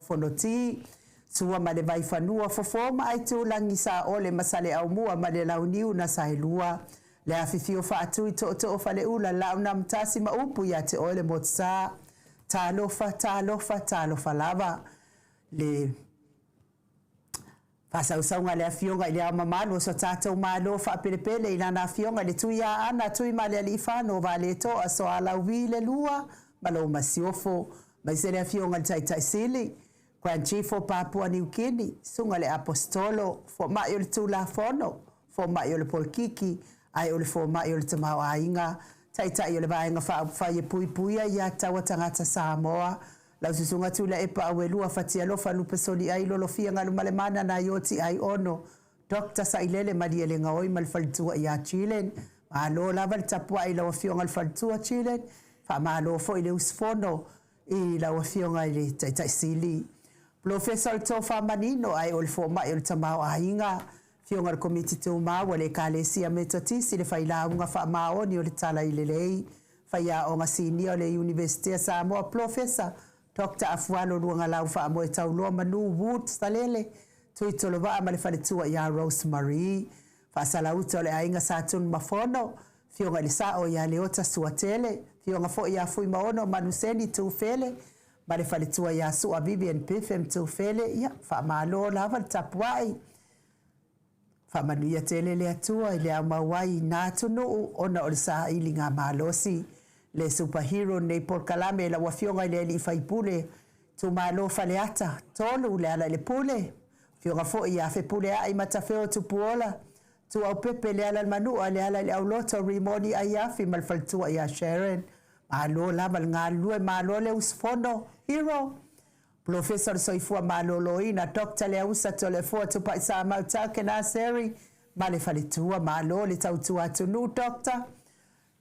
fonoti sua ma le vai fanua fofoma ai tulangi sa ole masale au mua ma le launiu na sailua le afifio fa atu to fa le ula la una mtasi ma upu ya te ole motsa talofa lava le Pasa usaunga le afionga ile mamalo so tatou malo fa pelepele ina na afionga le tuia ana tui male ali fano vale to aso ala wile lua malo masiofo mai le afionga tai sili Grand Chief of Papua New Guinea sunga le apostolo fo mai le tula fono fo mai le polkiki ai ole fo mai le tamau ainga tai le vainga fa ye puipuia ya tawa tangata Samoa la susunga tula e pa welua fatia lo fa lupe soli ai lo fia ngalu malemana na yoti ai ono Dr. Sailele madiele ngoi mal faltua ya Chilen ma lo la val tapua ai lo fia ngal faltua Chilen fa ma lo fo ile usfono i la fia ngai tai sili Professor Tofa Manino ai ol fo ma el tamau ainga fia ngal committee to ma wale kalesia metotisi le faila nga fa ma oni o le tala ilelei fa ya o ngasini o le University Samoa Professor Dr. Afuano luanga lau fa mo e tauloa manu wood stalele tui tolova amale faletua ya Rosemary fa salauta le ainga satun mafono fionga le sao ya leota suatele fionga fo ya fui maono manuseni tu fele male faletua ya sua Vivian Pfm tu fele ya fa malo lava tapuai fa manuia tele le atua ile amawai natunu ona o sa ilinga malosi le superhero nei por kalame la wafionga ile li faipule tu malo faleata tolu le ala le pule fionga fo ia fe pule ai matafeo tu puola tu au pepe le ala manu ale ala le auloto rimoni ai fi malfaltua ya Sharon malo la malngalu malo le usfono hero professor soifua malo loina doctor le usa telefo tu paisa Maota kena seri male faletua malo le tautua tu nu doctor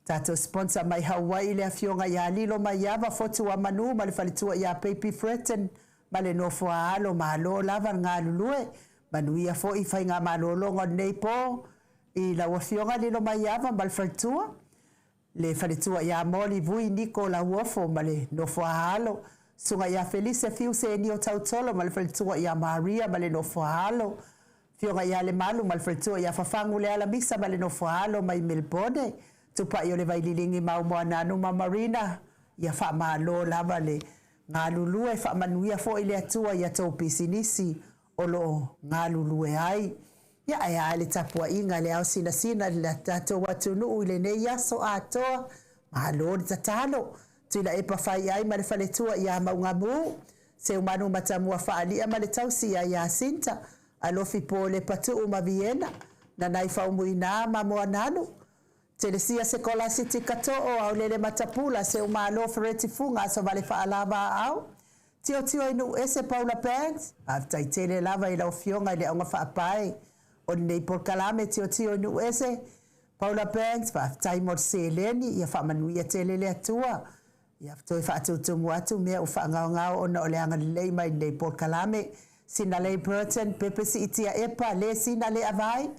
Tato sponsor mai Hawaii le afionga ya lilo mai yava fotu wa manu male falitua ya Pepe Fretten male no fo alo malo lava nga lulue manu ia fo ifai nga malo longo nepo i la wafionga lilo mai yava male falitua le falitua ya moli vui niko la wofo male no fo alo sunga ya Felice fiuse ni o tautolo male falitua ya Maria male no fo alo fionga ya le malu male falitua ya fafangu le ala misa male no fo alo mai Melbourne tupa yo le vai lilingi mau moana no Marina ya fa malo lava le ngalulu e fa manuia fo ile atua ya to pisinisi olo ngalulu e ai ya ai le tapua inga le au sina le tato watu no ile ne ya so ato malo tatalo tila e pa fai ai male fale tua ya maungamu se umanu matamua fa ali amale tausi ya sinta alofi pole patu uma Viena na naifa umuina mamoananu Telesia sekolah siti kato o au lele matapula se umalo fereti funga so vale fa alaba au tio inu ese Paula Banks after tele lava ila ofionga ile onga fa pai on nei por kalame tio inu ese Paula Banks fa time seleni ya fa manu ya tele le atua ya to fa tu muatu me ufa ngao ona ole anga le mai nei por kalame sinale Burton pepe si itia epa le sinale avai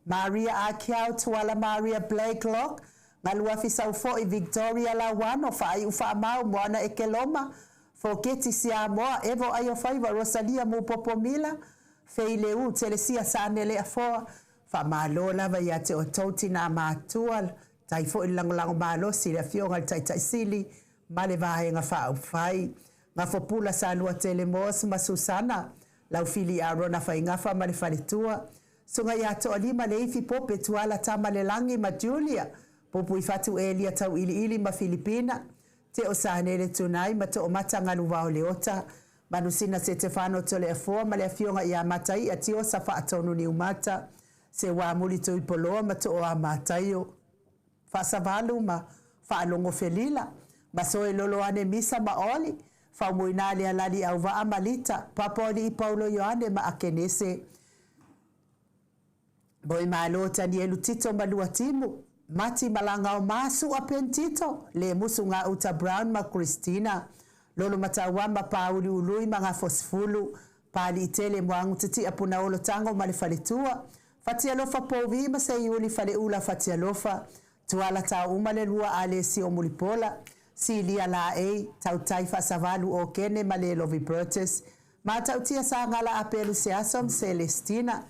Maria Akiao tuala Maria Blakelock ngalua fisa ufo i Victoria la wano fa ai ufa mau moana ekeloma fo keti sia moa evo ayo faiva Rosalia mu popomila feile u telesia sanele afo fa malo lava ya te ototi na matual tai fo ilang malo si le fionga tai sili male vae nga fa ufai nga fo pula salua telemos masusana lau fili arona fa inga fa male falitua Sunga ya to alima le ifi pope tuala tama le langi ma Julia. Popu ifatu elia tau ili ma Filipina. Te o sahanele tunai ma to o mata ngalu wao leota. Manusina se tefano to le afua ma le afionga ya matai ati o safa atonu ni umata. Se waamuli to ipoloa ma to o amatayo. Fasa valu ma fa alongo felila. Masoe lolo ane misa maoli. Fa umuinali alali au va amalita. Papoli Paulo Yohane ma akenese. Boi malo tani elu tito malua timu. Mati malanga o masu apentito. Le musu nga uta Brown ma Christina. Lolo matawa ma pauli ului mga fosfulu. Pali itele mwangu titi apuna olo tango malifalitua. Fatia lofa povi ma se yuli fale ula fatia lofa. Tuala ta umale lua ale si o mulipola. Si lia la tau taifa savalu o kene male lovi protes. Matautia sa ngala apelu se asom Celestina.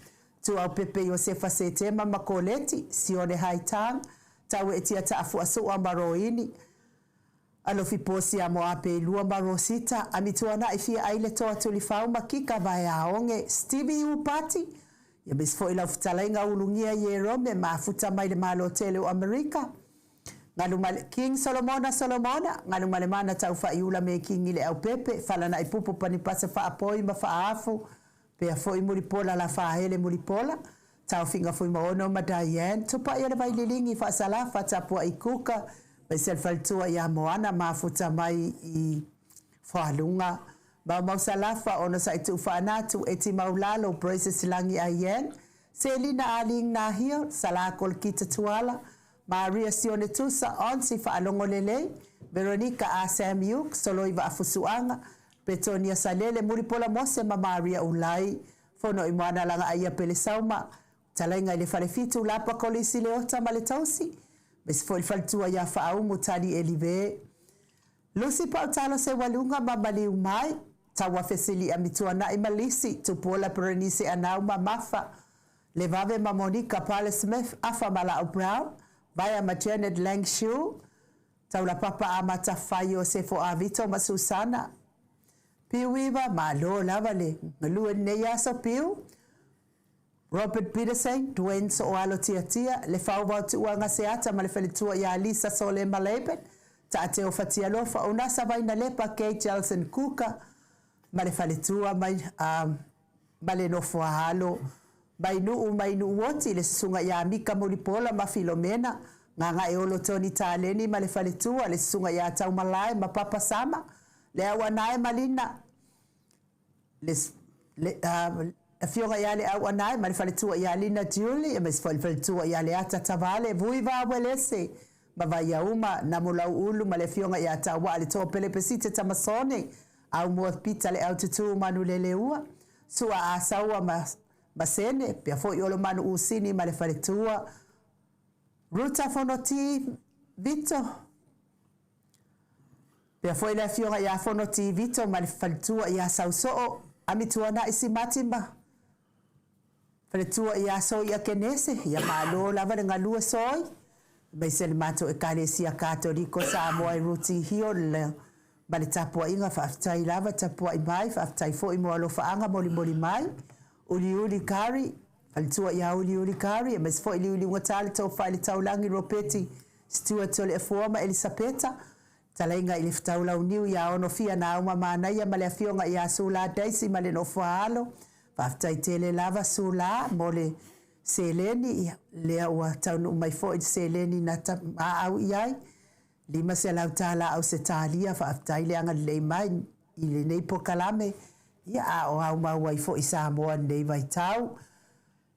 Tu au pepe Yosefa Setema Makoleti, Sione Haitang, tawe etia taafu asu ambaroini. Alofi posi amo ape lua marosita, amituana ifia aile toa tulifau makika vaya onge, Stevie upati. Ya bisfo ila ufutalenga ulungia yerome mafuta maile malo tele u Amerika. King Solomona, ngalumale mana taufa iula me king ile au pepe, fala na ipupu panipasa fa apoi mafa afu, pea foi mulipola la fa hele mulipola, tau finga foi maono madayen, tupa yale vaililingi fa salafa tapua ikuka, besel faltua ya moana mafuta mai I falunga, mau salafa ono sa itu fa anatu eti maulalo braces langi ayen, Selina aling nahio, salakol kita tuala, Maria Sione Tusa onsi fa alongolele, Veronica Asamiuk, Soloiva afusuanga, Petonia Salele, Muripola Mose, Maria Ulai, Fono imwana langa aya pelesauma, Talenga ile falefitu lapa kolisi leota maletausi, Besfo faltua ya faau mutani elive. Lucy Pautalo se walunga mamali umai, Tawa fesili amituana imalisi, Tupola perenisi anauma mafa, Levave mamonika pale Smith afa mala Brown, Vaya Janet Langshu, Taula Papa Amata Fayo Sefo Avito Masusana, Piwiva Malo Lavale, Malu Neyaso Piu, Robert Peterson, Dwayne Soalo Tia, Lefauva Tuanga Seata, Malefelitua Ya Lisa Sole Malebet, Tateo Fatia Lofa, Unasa Vaina Lepa, Kate Jelson Kuka, Malefalitua, Malenofo Halo, Mainu woti le sunga ya mika mulipola mafilomena nganga eolo toni taleni malefalitua le sunga ya tau malai mapapa sama le awanae malina le afionga yale awanae malefalitua ya lina Julie malefalitua yale ata tavale vuiva welese bavaya uma namulau ulu malefionga ya tawa alitoa pelepesite tamasone au muapita le aututu manuleleua sua asawa Basene, pia fo yolo manu usini malefalitua. Ruta fonoti Vito. Pia fo ila fionga ya fonoti Vito malefalitua ya sausoo. Amituana isi matimba. Falitua ya so ya kenese. Ya malo lava ngalua soy. Baisel mato ekalesi ya katoliko Samoa ruti hiyo le. Bali tapua inga faftai lava tapua imai. Faftai fo imualo faanga moli mai. Uli kari, falitua ya uli kari, mesfo ili watali tau fali taulangi ropeti, Stuart ole efuoma Elisapeta, talenga ili ftaula uniu ya onofia na uma maana ya malefionga ya sula daisi malenofualo, fafta itele lava sula mole seleni lea wa taunu umaifo seleni na au yai, lima se lautala au setalia fafta ile anga leimai ile neipo kalame, ya o au waifo Samoa nei vai tau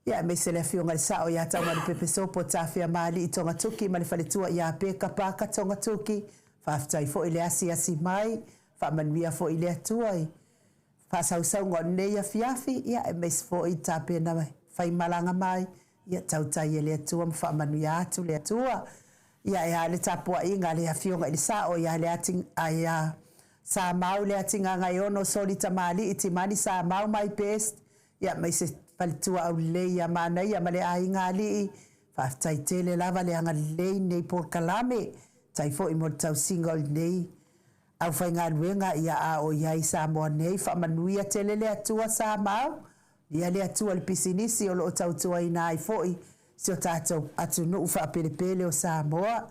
ya mesele fionga sao ya tau mali pepe sopo tafia mali itonga tuki mali faletua ya peka paka tonga tuki faftai fo ile asi mai fa manvia fo ile tuai fa sau ngone ya fiafi ya mes fo itape na fai malanga mai ya tau tai ile tua fa manu ya tu le tua ya le tapua inga le fionga ile sao ya le ating aya sa mau le atinga ngayono solita mali itimani sa mau mai best ya mai se palitua au le ya mana ya male ai ngali fa taitele lava le anga le nei por kalame tai fo imo tau single nei au fa ngaluenga ya a o ya isa mo nei fa manuia tele le atua sa mau ya le atua le pisinisi o lo tau tua ina ai foi se o tato atu no fa pelepele o sa moa.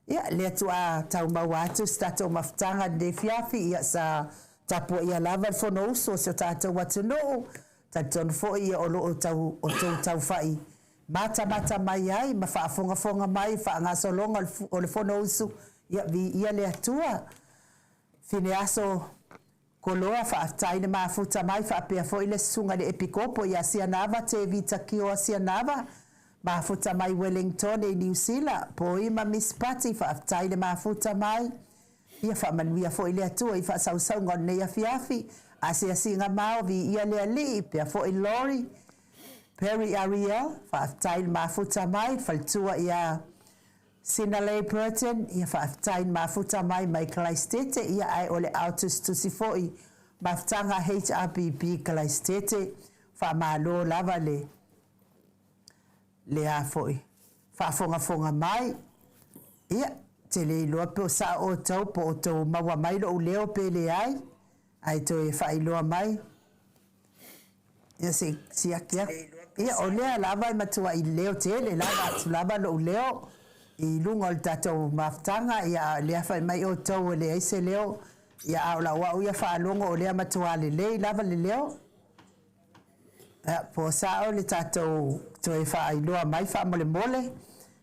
Ya le tua tau mawatu stato maftanga de fiafi ya sa tapo ya lava fono so tato watu no taton fo ya o tau fai mata mai ai mafa fonga mai fa ngaso longa o le fono so ya vi ya le tua fineaso koloa fa taina mafuta mai fa pe fo ile sunga de epikopo ya sianava te vita kio sianava mafuta mai Wellington e New Zealand po ima mispati fa taile mafuta mai ia fa manuia fo ile atua fa sau ngone ia fiafi asia singa mau vi ia le ali pe fo Lori Perry Ariel fa taile mafuta mai faltua ia Sinale Burton ia fa taile mafuta mai Michael Stete ia ai ole autos to sifoi mafutanga HRPP Kalaistete whamalo lava le a foi whafonga mai ia te le iloa pe o sa o tau po o tau maua mai lo uleo pe le ai to e whailoa mai ia si akia ia o lea lava i matua i leo tele lava atu lava lo uleo i lunga o le tatou mafutanga ia lea whai mai o tau o le aise leo ia au la wau ia whaalongo o lea matua le lei lava le leo po sa o le tatou to e whailoa mai wha mole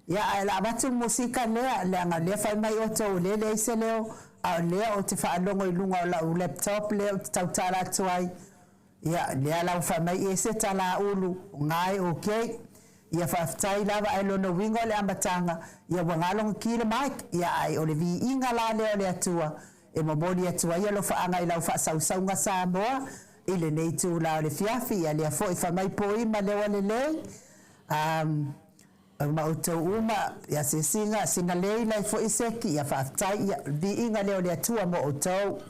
ia ai la batu musika lea anga lea whai mai o tau le aise leo a lea o te whaalongo i lunga o la laptop lea o te tautara atuai ia lea lau whai mai e se tala ulu ngai okay ia whaftai lava ai lono wingo le ambatanga ia wangalong kile Mike ia ai o le Viiga la leo le atua e mamoni atua ia lo whaanga i lau whasausaunga Samoa i le nei tu la o le fiafi ia lea fo i whamai po ima lewa le lei Maota uma ia se singa lei lai fo i seki ia whaftai ia Viiga leo le atua mo o tau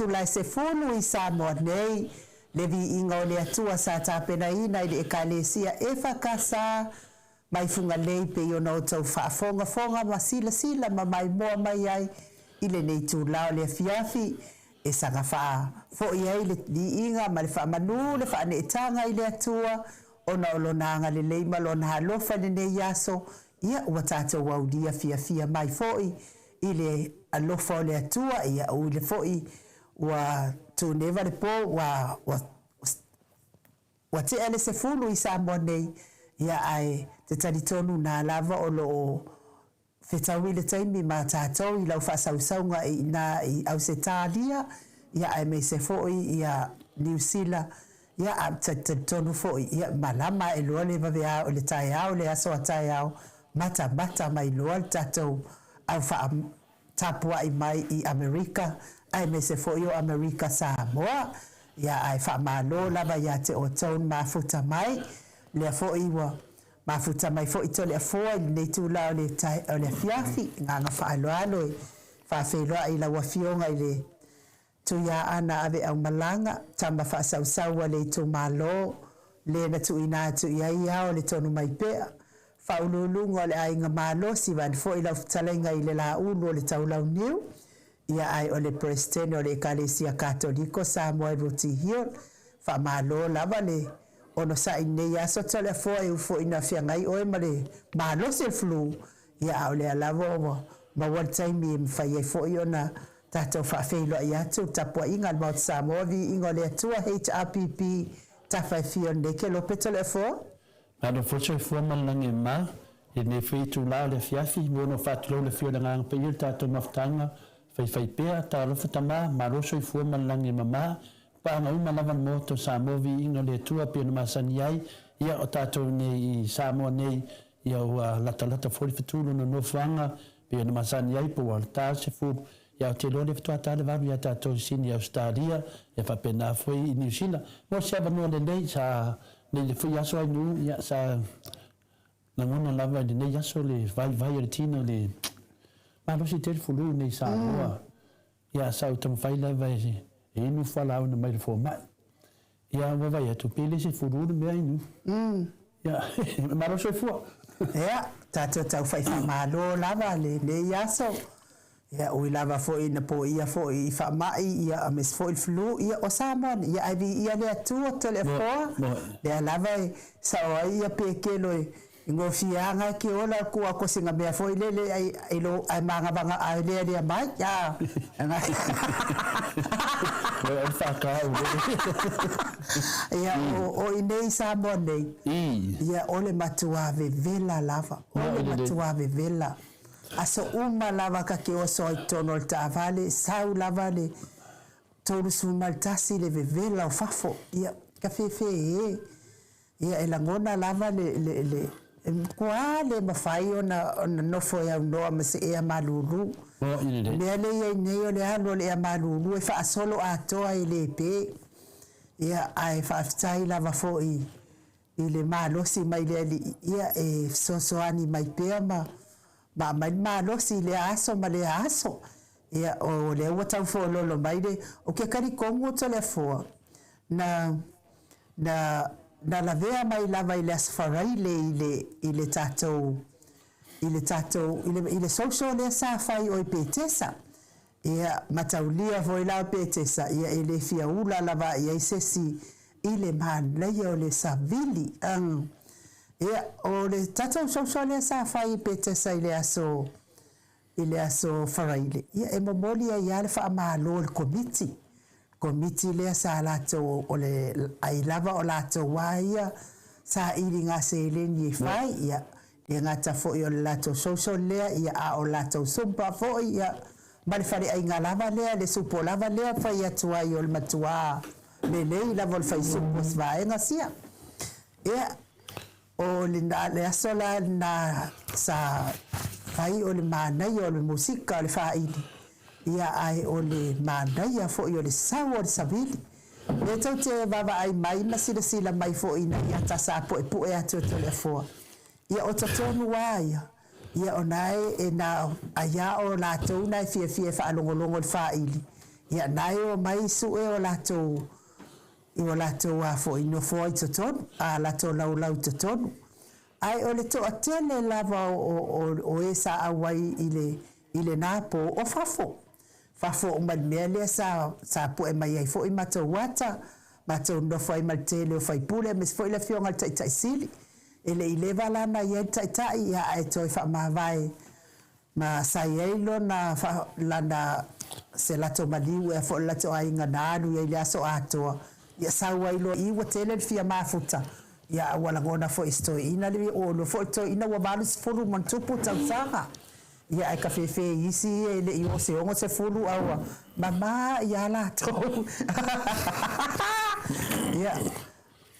tulai se fulu i Samoa nei le viiga o le atua sa tapenaina i le ekalesia e fakasa mai funga lei pe ona o tau whaafonga ma sila ma mai moa mai ai i le nei tūlao le afiafi e sanga wha fo i ai le viiga ma le wha manu le wha neetanga i le atua ona olonanga le leima lona halofa le nei aso ia ua tātou waudia fia mai foi i le alofa o le atua ia o le foi ua tūneva le po wa te ele se fulu i Samoa nei ia ai te taritonu na lava o lo fetaui le taimi ma tātou i lau whasausaunga i au se tālia ia ai me se foi ia New Zealand ia a taritonu foi ia malama e loa le vavea o le tae au le aso a tae au mata mai loa le tātou au wha tapua i mai i Amerika ai me se foi o Amerika Samoa ia ai wha malo lava ia te o taun mafuta mai lea foi wa mafuta mai foi to lea foi nei tūla o le fiafi nganga wha aloalo i wha wheloa i la wafionga i le tuia ana ave au malanga tama wha sausaua le tu malo le na tu ina tu ia ia o le tonu mai pea faululunga le ainga malo si van fo i la futalenga i le la unu o le taulau niu ia ai o le presidente o le ekalesia katoliko Samoa Ruti Hill fa malo lava le ono sa ine ia so tole fo e fo ina fiangai o e male malo se flu ia o le alavo ma one time im fa ye fo iona tato fa feilo ia tu tapua inga mo Samoa vi inga le tua HRPP ta fa fio ne ke lo petole fo Ado foso fo malange ma e ne fei tu la le fiafi no fatlo le fio nga pe il tato maftanga fai pea ta lo fatama ma lo so fo malange mama pa nga uma lava moto Samoa vi inga le tua pe no masani ai ia o tato ne Samoa nei ia la talata fo le fitulu no fanga pe no masani ai po alta se fu ia te lo le ftua ta le valu ia tato sini Australia e fa pena foi New Zealand mo se va no le nei sa le fui aso ai nu ia sa na mona lava de nei aso le vai le tino le ma lo si te fulu nei Samoa ia sa utam fai lava e nu fala una mai fo ma ia vai a tu pele se fulu de mai nu ia ma lo so fu ia tato tau fai ma lo lava le aso ia o lava fo ina po ia fo i fa mai ia mes fo il flu ia o Samoa ia ai ia le atu telefo le lava sa o ia pekelo ngo fianga ke ola ku ko singa me fo ile le ai lo ai manga banga ai le mai ya o fa ka ia o ine Samoa nei ia ole matua vela lava ole matua vela aso uma lava ka ke oso i tono le tavale sau lava le tolu su maltasi le vevela o fafo ia ka fefe ia e langona lava le kua le mawhai ona nofo e au noa ma se ea malulu lea le ia nei o le alo le ea malulu e wha solo atoa i le pe ia ai wha aftai lava fo i le malosi mai le ia e sosoani mai pea ma mai losi le aso ma le aso ia o le ua tau fo lolo mai le o ke kari kongo to le fo na la vea mai lava i le asfarai i le tatou i le social le sa fai o i petesa ia mataulia vo i lau petesa ia i le fiaula lava ia i sesi i le manlei o le savili ia o le tatou social sa fai petesa i le aso faraile ia e momoli ia le fa malo le komiti le sa lato o le ai lava o lato waia sa iringa se le ni fai ia le ngata fo i o lato social le ia a o lato sumpa fo ia mali fare ai ngalava le supo lava le fai atua i o le matua le lava o fai supo sva ngasia ia o le asola na sa fai o le manai o le musika o le faili ia ai o le manai a fo i o le sau o le savili le tau te vava ai mai na sila mai fo ina ia ta sa po e atu to le fo ia o tatonu wa ia o nai e na aya o la tau nai fia fa alongolongo le faili ia nai o mai su e o latou i o latou a fo ino fo i totonu a latou laulau totonu ai o le toʻatele lava o e sa auai i le nā po o fafo o mai mea lea sa puʻe mai ai foʻi matou ata matou nofo ai ma le tele o faipule me se foʻi le fioga le taʻitaʻisili e leʻi le valana i ai le taʻitaʻi ia ae toe faamavae ma sai ai lona lana se latou maliu ea foʻi latou aiga na alu iai le aso atoa ia sau ai loa i ua tele le fia mafuta ia ua lagona foʻi se toeina le olo foʻi toeina ua valusefulu ma tupu tausaga ia e ka fefe isi e leʻi o se ogo se fulu aua mamā ia latou ia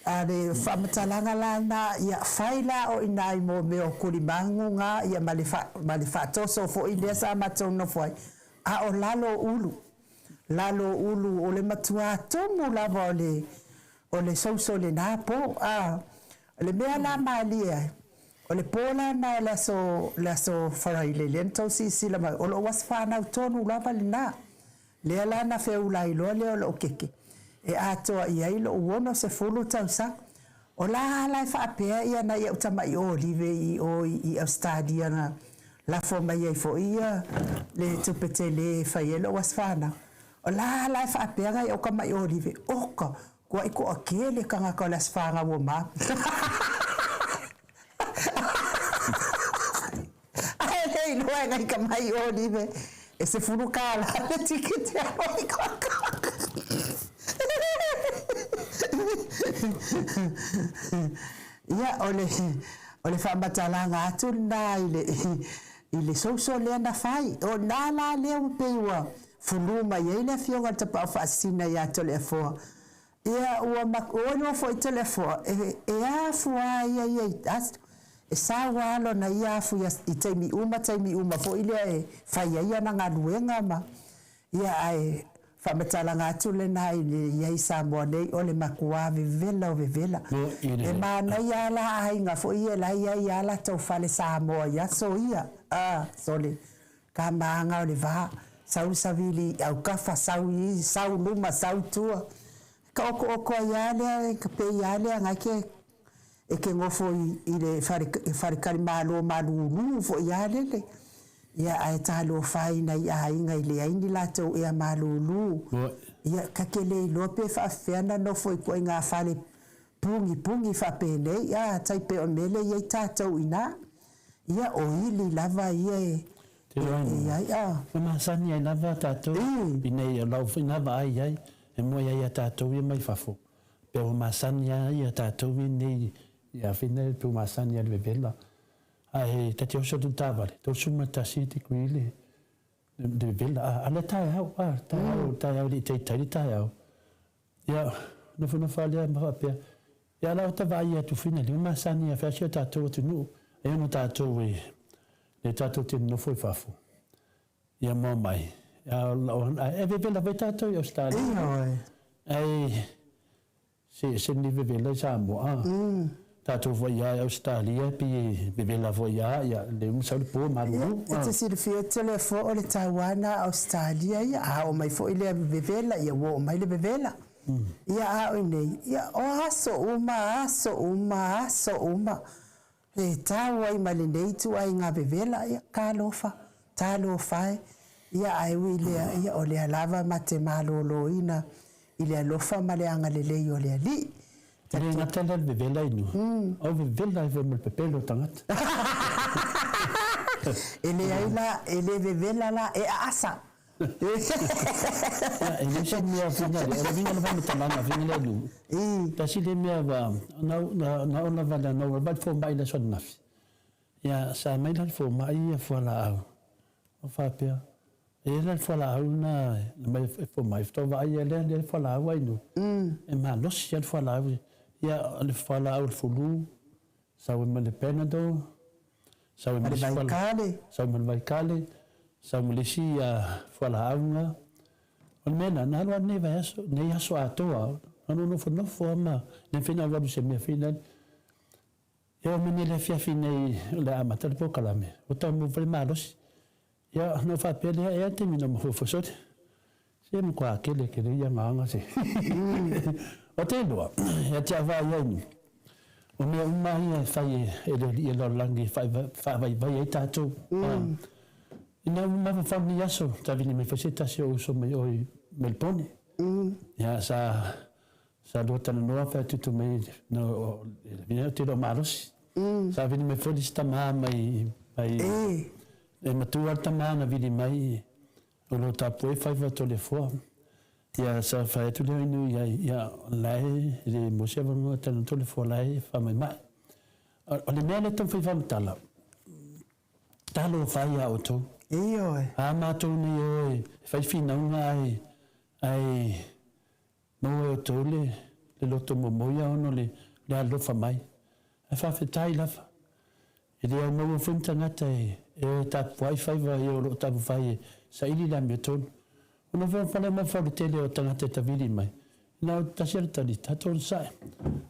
a le faamatalaga lana ia fai la o ina ai mo mea o kulimaguga ia ma le faatoso foʻi lea sa matou nofo ai a o lalo ulu o le matuā tomu lava o le sauso lenā po a le mea la malia ai o le polana le aso farailele na tausisila mai o loo asa fanau tonu lava lenā lea lana feulailoa lea o loo keke e atoa i ai loo uono se fulu tausaga o la e faapea ia na ia utamai o olive i australia na lafo mai ai foʻi ia le tupetele fai e loo asa fanau o la e faapeaga ia o kamai o olive oka kua i koʻake le kagaka o le asa fagau o ma ae iloa e gai kamai o olive e se fulu kala le tikiti alo i koʻaka ia o le faamatalaga atu lenā i le souso lea na fai o nā la lea ua pei ua fulu mai ai le afioga le tapaʻu faasina iā telefoa ia ua makuono foʻi telefoa e afu a ia i tasto e sa ua alona ia afu i taimi uma foʻi lea e fai ai ana galuega ma ia ae faamatalaga atu lenā iai Samoa nei o le makuā vevela e manai a la aiga foʻi e lai ai a latou fale Samoa ia so ia sole kamaga o le vā sau savili au kafa sau luma sau tua ka oko ia lea ka pe ia lea ngai e ke ngofo i le farikari malulu fo ia lele ia ae talo fai na ia inga i le aini latou ea malulu ia ka ke le ilo pe faafeana nofo i kua i ngā fale pungi faapelei ia taipe o mele iai tatou ina ia o ili lava ia ia masani ai lava tatou inei o lau finava ai e mo ia tatou ia mai fafo pe o masani ai tatou inei ia finei tu masani ai vevela ai tati o sotu tavale to suma tasiti kuile de vevela ala tai au li tai au ia no funa fale ma pe ia la ta vai tu fina li masani a fascia tatou tu no e no tatou le tatou te no foi fafo ia mo mai e vevela vai tatou ia sta ai se ni vevela Samoa tatou foi ia Australia pi vevela foi ia le sa le po maru te si le fio telefo o le Taiwana Australia ia o mai foi le vevela ia o mai le vevela ia a o nei ia o aso uma e tau ai ma le nei tu ai ngā vevela ia talo fai ia ai wile ia o le lava mate malolo ina i le alofa ma le anga lelei o le ali Tare ngata le vevela inu o vevela i me pepelo tangata ele vevela la e asa e se mea finale o vinga na vama tamanga vinga le nu ta si le mea va na ona vada na ba fo mai la son nafi ya sa mai la fo mai fo la o fa pia e la fo la una mai fo mai sto va ia le fo la wa inu e ma lo si fo la ya le fo la o fulu sa o me le penado sa o me vai kale sa mulisi fo la aunga on mena na lo ne va so ne aso atoa no fo ma ne fina va se me fina eu me le fia fina le amata po kalame o to mo vrema los ya no fa pele e te mi no mo fo so Se mo kwa kele ia nganga se. O te loa, e te awa iai. O mea umai e whai e lo langi whai e tātou. Ina umai whawni aso, tawini me whasetasi o uso mai oi Melpone. Ia sa lota na noa whai tutu mai no te lo marosi. Sa vini me wholi tamaha mai e matua tamaha na vini mai o lo tapu e whai watole fua. Ia sa whai tu leo inu ia lai le mosea vangoa tana tole fua lai whamai mai. O le mea le tau whai whamatala. Talo whai a o tau. A mātou ni oi, whai whinaunga ai mau o tau le loto momoia ono le alofa mai. E whawhetai lafa. E rea mau o whuntangata e tapu ai whaiva e o lo tapu whai sa ili la mea tonu. Ono whale ma whale tele o tangata ta vili mai. Ina o tasira tali, tato sae.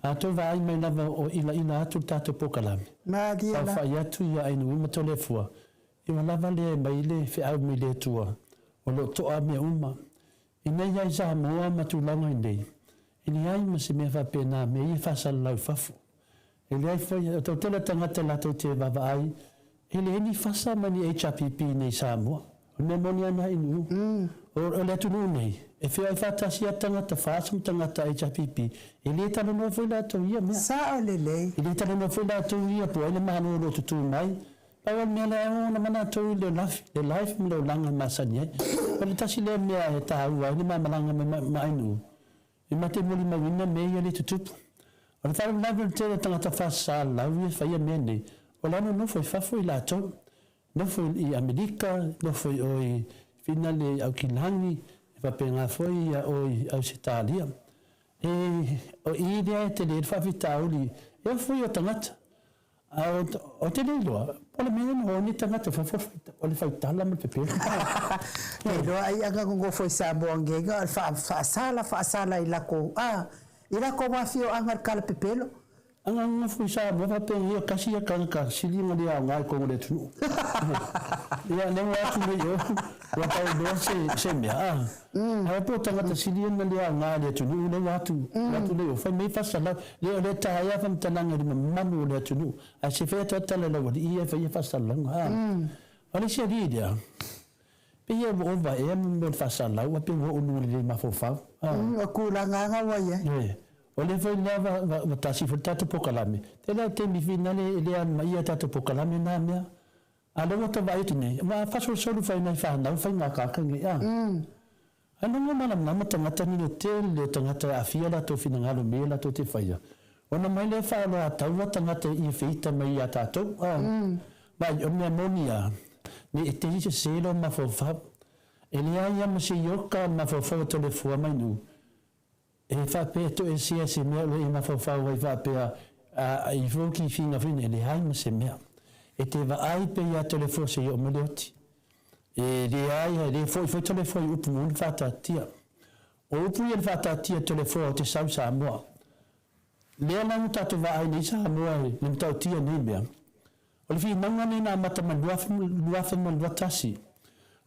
A to vai mai lava o ila atu tato pokalami. Madia la. Sa whai atu ia ainu uma tole fua. Iwa lava le mai le whi au mi le tua. O lo toa mea uma. Ina iai Samoa matulanga i nei. Ini ai ma se mea whapena me i whasala lau whafu. Ele ai foi o tele tangata la te vava ai. Ele ni whasa mani HRPP nei Samoa. O me moni ana inu. O le tunu nei. E whia whatasi a tangata whasam tangata HRPP. Ele tana no foi la tau ia mea. Sa o lele. Ele tana no foi la tau ia po ele mahano lo tutu mai. Pawa mea le ona mana tau le life me lo langa masani ai. O le tasi le mea e tahu ai ni malanga ma inu. I mate muli mawina mea le tutupu. O le whare lawe te tangata whasa lau ia whaia mea nei. O lano no foi whafo i la tau. No foi i Amerika, no foi oi fina le au kilangi, e wapenga foi ia oi au Sitalia. O i rea te le whawhita auli, e foi o tangata. O te leiloa, o le mea no ni tangata whawhita, o le whaitala ma pepe. Leiloa ai anga kongo foi Samoa ngega, whaasala i lako. I lako wafio anga kala pepelo. Anga foi Samoa wapenga ia kasi ia kanka, sili ma lea ngai kongo le tunu. Ia ne watu me yo, wapau doa se mea. Ai po tangata sili ma lea ngai le tunu, ne watu le yo, fai mei fasala, le taia fam tananga di manu le tunu. Ai se fea tala la wali ia fai fasala. Ole se ridia. Pe ia o va e mo fasala, wa pe o no le mafofau. O kulanga wa ia. O le foi lava tasi foi tato pokalame. Te la te mi finale le an mai tato pokalame na mea. Ale o to vai tine. Ma faso solo fai mai fa na fai na ka kan ia. Ano mo mana na tangata ni le tangata afia la to fina ngalo me la to te fai. Ona mai le fa la tau tangata I feita mai ya tato. Mai o me monia. Ni e te se lo ma fo fa. Elia ia ma se yoka ma fo fo to le fo mai nu. E whape to e sia se mea le ma whawhau ai whape a I whoki whina whina le haima se mea. E te wa ai pe ia telefo se I o meleoti. E le ai le foi telefo I upu munu whatatia. O upu ia whatatia telefo o te sau Samoa. Lea nangu tatu wa ai nei Samoa le mtau tia nei mea. O le whinanga nei na mata ma luafe ma luatasi.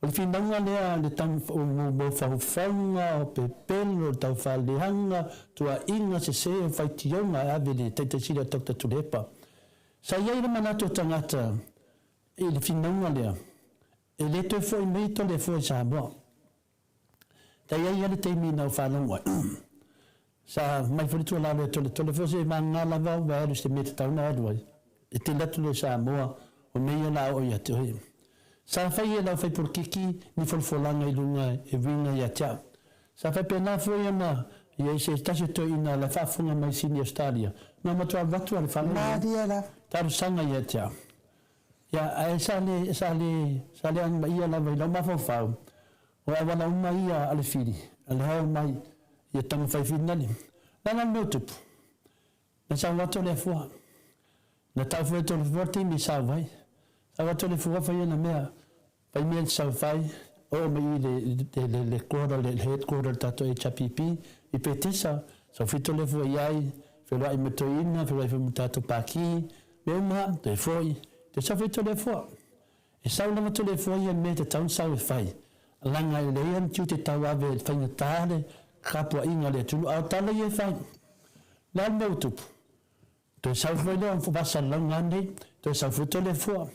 O le whinanga lea le tang mo whauwhaunga o pepelo o tau whalehanga tua inga se o whaitionga ave le teitasira tokta tulepa. Sa iai le manato tangata e le whinanga lea. E le toi foi mei to le foi Samoa. Ta iai ale teimi nau whanonga. Sa mai whuritua la le tole foi se ma ngala vau wa elu se meta tauna aduai. E te latu le Samoa o mei la o ia te hoi. Sa fai e lau fai por kiki ni folfolanga I lunga e winga ia tia. Sa fai pena foi ama ia se tase to ina la fafunga mai sini Australia. Na matua watu al whanau. Madia la. Taru sanga ia tia. Ia sale ang mai ia la vai lau mafau. O awana uma ia ale fili. Ale hau mai ia tangu fai finali. Nana meu tupu. Na sa watu le fua. Na tau fue to le fua timi sa vai. Awa tole fua fai na mea. Fai mea sau fai. O mai le kora, le headquarter tato HRPP. I pe tesa. Sau fito le fua iai. Whelua I metoina. Whelua I whamutato paki. Mea uma. Te foi. Te sau fito le fua. E sau lama tole fua ia mea te taun sau e fai. langa i leia tiu te tau ave whaingatare kapua inga le tunu au tala i e whai. Lea meu tupu. Toi sau fwai leo amfu basa langa nei, toi sau futo le fua.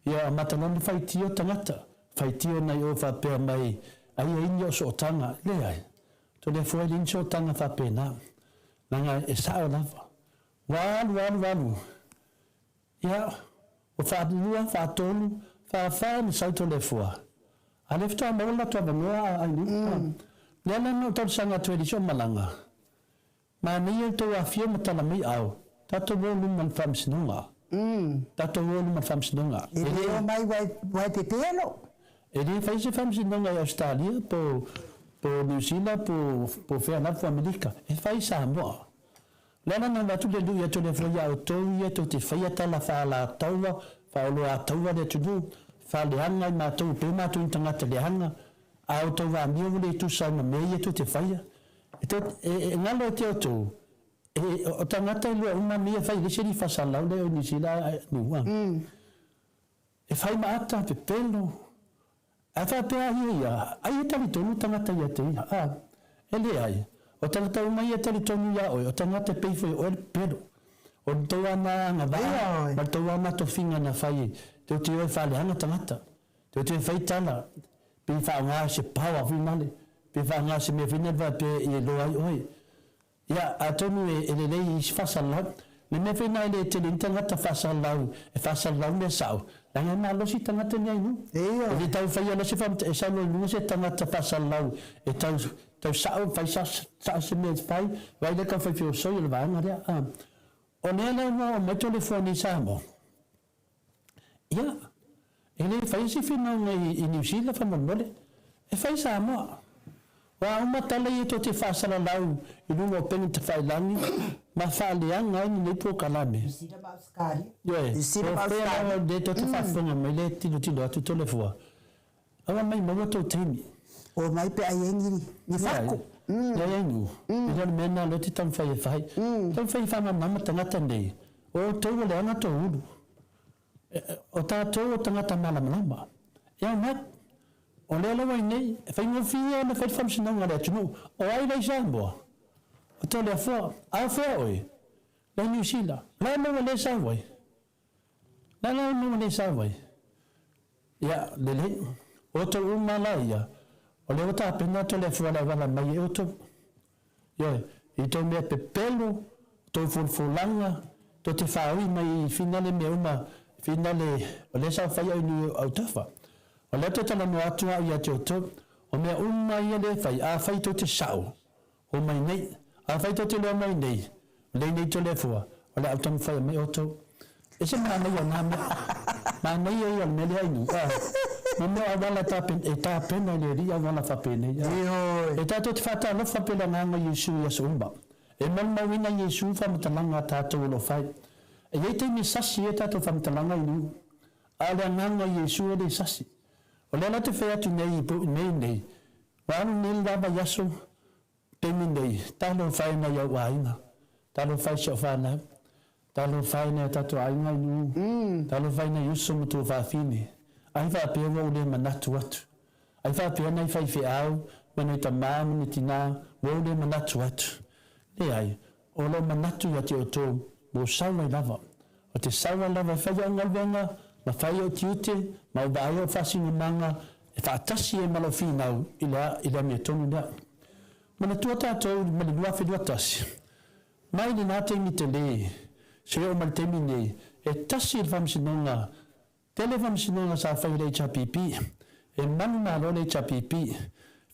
Ia mataloni whaitio tangata, whaitio nei o whapea mai, ai e inyo so tanga, le ai. Toi le fua lin so tanga whapea na. Langa e sao lava. Walu. Ia, o whaadilua, whaatolu, whaafaa ni sauto le fua. A le fitoa maula toa vangoa ai ni. Lea lana o tau sanga tueri so malanga. Ma nei e tau a fio matala mei au. Tato wolu man whamsinunga. Tato wolu man whamsinunga. E leo mai wai pepelo. E ri whaise whamsinunga i Australia po New Zealand po Whenawha Amerika. E whai Samoa. Lana na watu le lui atu le whai au tau i atu te whai atala whaala taua, whaolo a taua le tunu, whaale hanga i mātou, pe mātou i tangata le hanga, au tau wā mio le tu sauna mei atu te whai. E ngalo te o tau, o tangata i lua uma mea whai lese ni whasalau le o New Zealand nua. E whai maata pe pelo, a whapea ia, ai e tali tonu tangata ia te ia, e le ai. O tangata umai e tali tonu ia oi, o tangata peifo i oe pero. O tau ana ngā vaa, ma tau ana to whinga na whai, te o te oe whale hanga tangata. Te o te whai tala, pe wha ngā se pawa whinale, pe wha ngā se me whinelwa pe i loa i oe. Ia, a tonu e le lei i whasalau, le me whina le te lin tangata whasalau, e whasalau me sao. Langa mā losi tangata ni ainu. E li tau whai ala se whamta, e sao lo se tangata whasalau, e tau sao whai sa se me whai, wai le ka whai whio soi le wāanga rea. O nea lau ngā o maito le whani Samoa. Ia, e le whai si whinau i New Zealand whamamole, e whai Samoa. Wa umatala i to te whasara lau i runga o pengi te whailangi, ma whaaleanga ai ni po kalame. Isira mauskari. Isira mauskari. De to te whawhunga mai le tino atu tole fua. Awa mai maua tau teimi. O mai pe ai engiri, ni whako. Ia engu. Ira mena lo te tam whai e whai. Tam whai whama mama tangata nei. O tau le anga tau uru. O tātou o tangata malamalama. Ia mat. O lea lawa i nei, e whai ngofia na whai whamsinanga rea tunu, o ai lai Samoa. O tau lea whua, au whua oi, lai New Zealand, lai maua le Samoa. Lai maua le Samoa. Ia, lele, o tau umala ia, o lea wata apena to lea whua lai wala mai e o tau. Ia, i tau mea pepelo, tau fulfulanga, to te whaui mai finale mea uma, finale, o le sa whai au ni au tafa. O le tala no Atua ia te oto, o mea uma ia le whai, a whai to te sao, o mai nei, a whai to te leo mai nei, le nei to le fua, o le autamu whai mai oto. E se maa nei o nā mea, maa nei e ia mele ainu, ma mea awala e tā pena le ria awala whapene. E tātou te whata alo whapena nganga Yesu ia sa umba. E mawina Yesu whamatalanga tātou lo whai. E ei te mi sasi e tātou whamatalanga inu, a le nganga Yesu e le sasi. O lea te whea tu nei, wānu nei lava yaso, temi nei, tālo whaina ia wāina, tālo whai sa whānau, tālo whaina tātou ainga inu, tālo whaina yuso mutu whāwhine, ai whāpea wau le manatu atu, ai whāpea nei whai whiau, manei ta māmu ni tina, wau le manatu atu. Le ai, o lo manatu ia te o tō, mo saua lava, o te saua lava whai au ngalwenga, ma whai o tiute, ma o vai o whasinga manga, e whaatasi e malo whinau i la mea tonu nea. Mana tua tātou, mali lua whenua tasi. Mai ni nā te mi te le, se o mali te mi nei, e tasi il whamsinonga, tele whamsinonga sa whai le HPP, e manu malo le HPP,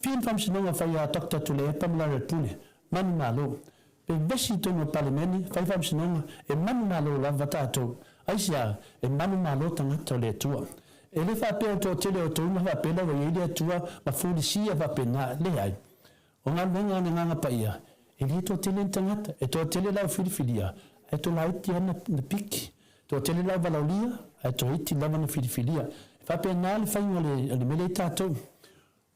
whian whamsinonga whai a Dr. Tule e pamela repune, manu malo, e besi tonga palemeni, whai whamsinonga, e manu malo lava tātou, aisia e manu malo tangata le tua. E le whapea tō tele o tōna whapela wa i le tua ma fūrisia whapena le ai. O ngā menga ne nganga paia, e li tō tele tangata, e tō tele lau whiriwhiria, e tō laiti ana na piki, tō tele lau walaulia, e tō iti lava na whiriwhiria. Whapena le whainga le mele tātou.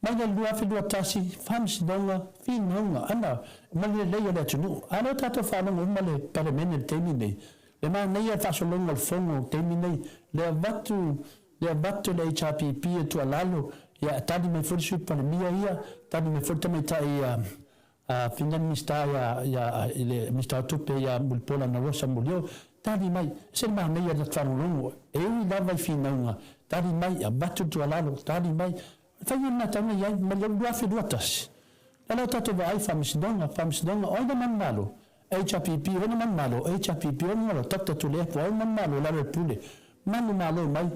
Mai le lua whenua tasi, whamsinonga, whinaunga, ana, mali le leia le tunu. Ano tātou whanonga umale paramene le teimi nei. Le mā nei a whasolonga le whongo teimi nei, le vatu le HPP e tua lalo, ia tali mai fori sui pa mia ia tali mai fori mai tai finan mista ia ile mista tupe ia mulpola na rosa mulio tali mai se ma nei ia tfarulungu e ui lava finanga tali mai a batu tu alalo tali mai fai na tanga ia ma lo duafi duatas ala tato va ai famisdonga oida man malo HPP ona man malo HPP ona lo tata tu le po man malo la le pule man malo mai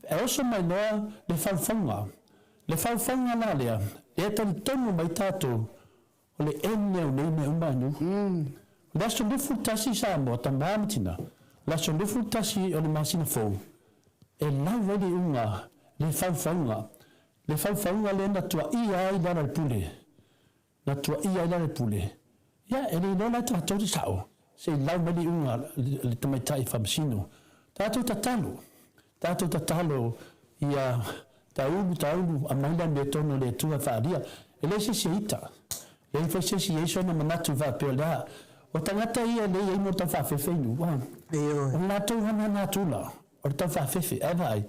e oso mai no le falfanga na lea e tan tonu mai tato o le ene o nei umanu la so le futasi sa mo tamamitina la so le futasi o le masina fo e la vedi unga le falfanga le na tua ia ai dana le pule ya e le no ta to sao se la vedi unga le tamaita famsino tato tatalo ia taulu amanda me tono le tua faria ele se seita ele foi se isso na manatu va pela o tangata ia le ia mo ta fa fe nu wa o natu hana natula o ta fa fe vai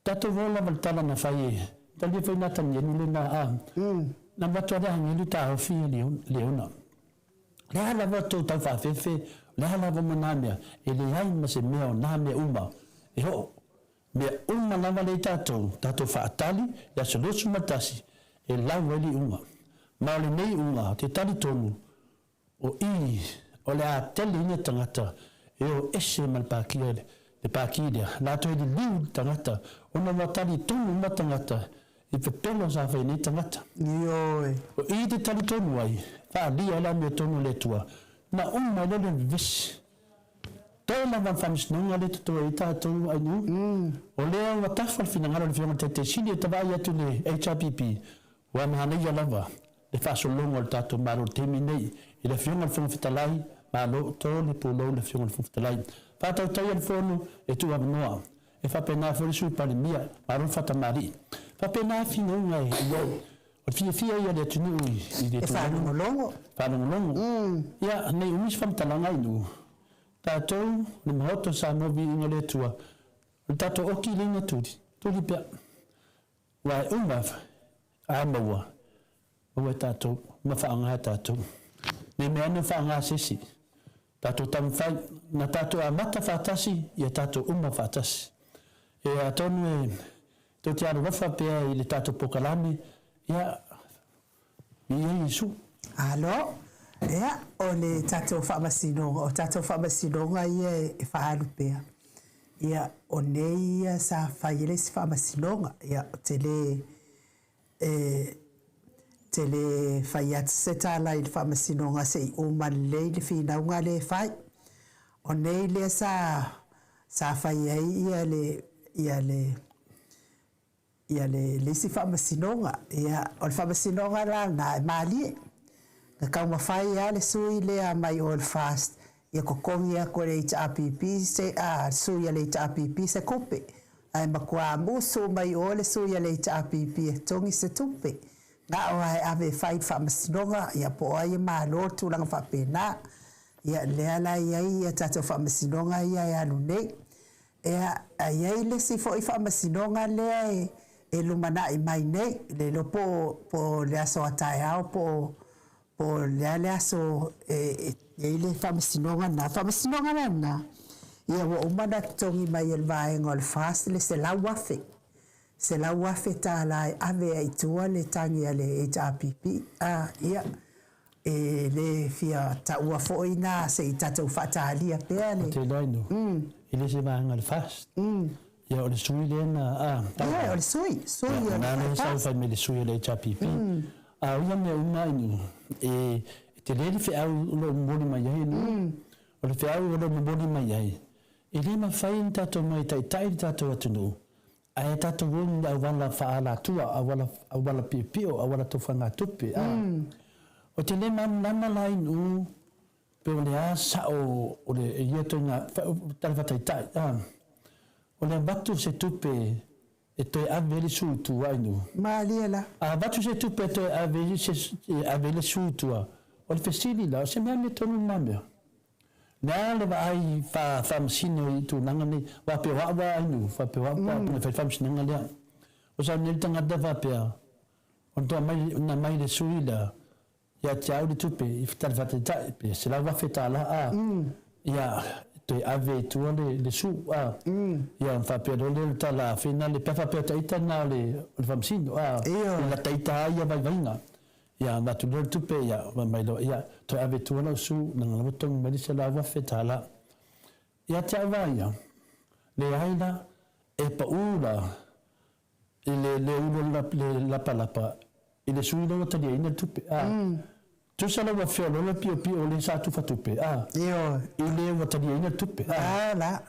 tato vola voltala na fai tali foi na tan yenu le na na bato da ngeli ta fi leona la la voto ta fa fe la la vo manamia ele ai ma se meo na me uma e ho me uma lava le tato faatali ya solusu matasi e lau eli uma ma le nei uma te tali tonu o le a tele ina tangata e o ese malpakia le pakia la to di liu tangata ona matali tonu matangata e pe pelo sa fa ni tangata yo o te tali tonu ai fa dia la me tonu le tua na uma le vis tola van famsnunga le to ita to anu o le wa tafal finangalo le fiona tete sini te vai atu le HPP wa mahana ya lava le fa so longo le tato malo terminei e le fiona fon fitalai malo to le polo le fiona fon fitalai fa ta to ya fono e tu abnoa e fa pena fo su pa le mia malo fata mari fa pena finunga e yo o fia ya le tunu i de fa longo ya nei umis fam talanga inu tatou le Maota Samoa Viiga le Atua le tatou oki linga tuli pea wai uma a maua tatou ma whaanga tatou ne mea ne whaanga sesi tatou tamwhai na tatou a mata whatasi ia tatou uma whatasi e a tonu tau te aru wafa pea i le tatou pokalame ia Yesu alo ia o le tatou whaamasinonga ia e whaalu pea. Ia o nei ia sa whaile si whaamasinonga ia o te le whaiat se tāla i le whaamasinonga se i o malei le whinaunga le whai. O nei le sa whaiei ia le si whaamasinonga ia o le whaamasinonga la na e maalie. Ka kauma whai a le sui lea mai o le fast. Ia kokongi a kore i HPP se sui a le HPP se kope. Ai makua muso mai o le sui a le HPP e tongi se tupe. Nga o ai ave whai whamasinonga ia po ai maa lo tūlanga whapena. Ia lea la ia tato whamasinonga ia e anu nei. Ia ai le si fo i whamasinonga lea e lumana i mai nei. Le lo po le aso atai au po le aso ile whamasinonga na ia wa umana tongi mai el vaenga o le fast le se lau afe ta lai ave ai tua le tangi a le HPP ia le fia ta ua foina se i tatou whatalia pea le te laino ile se vaenga le fast ia o le sui le na ia o le sui na le sa fai me le sui le HPP ia me una inu te le fe au lo mboni mai ai no o le fe au lo mboni mai ai le ma fai tato mai tai tato atu ai tato won da wala faala tua awala pipio awala to fanga tupe o te le mama lai no pe le asa o le ieto na talva tai o le batu se tupe e toi avele su tu ai no maliela batu se tupe toi avele su tu o le fesili la se me tonu nambia na le vai fa msino i tu nanga ni wa pe wa ai no fa pe wa pa le fa msino nanga le o o sa ni tanga da va pe on to mai na mai le suida ya ciao di tupe if tal va te pe se la va feta la ya te ave tu le su ya fa pe le tala finale pe fa pe ta na le famsino la taita ya vai vaina ya va tu le tupe ya va mai lo ya te ave tu na su na la botong mai se la va feta la ya ciao va ya le aina e pa ula le ulo la palapa ile sui lo ta dia ina tupe tu sala wa fio lo pio pio le sa tu fa tupe io ile wa ta dia ina tupe la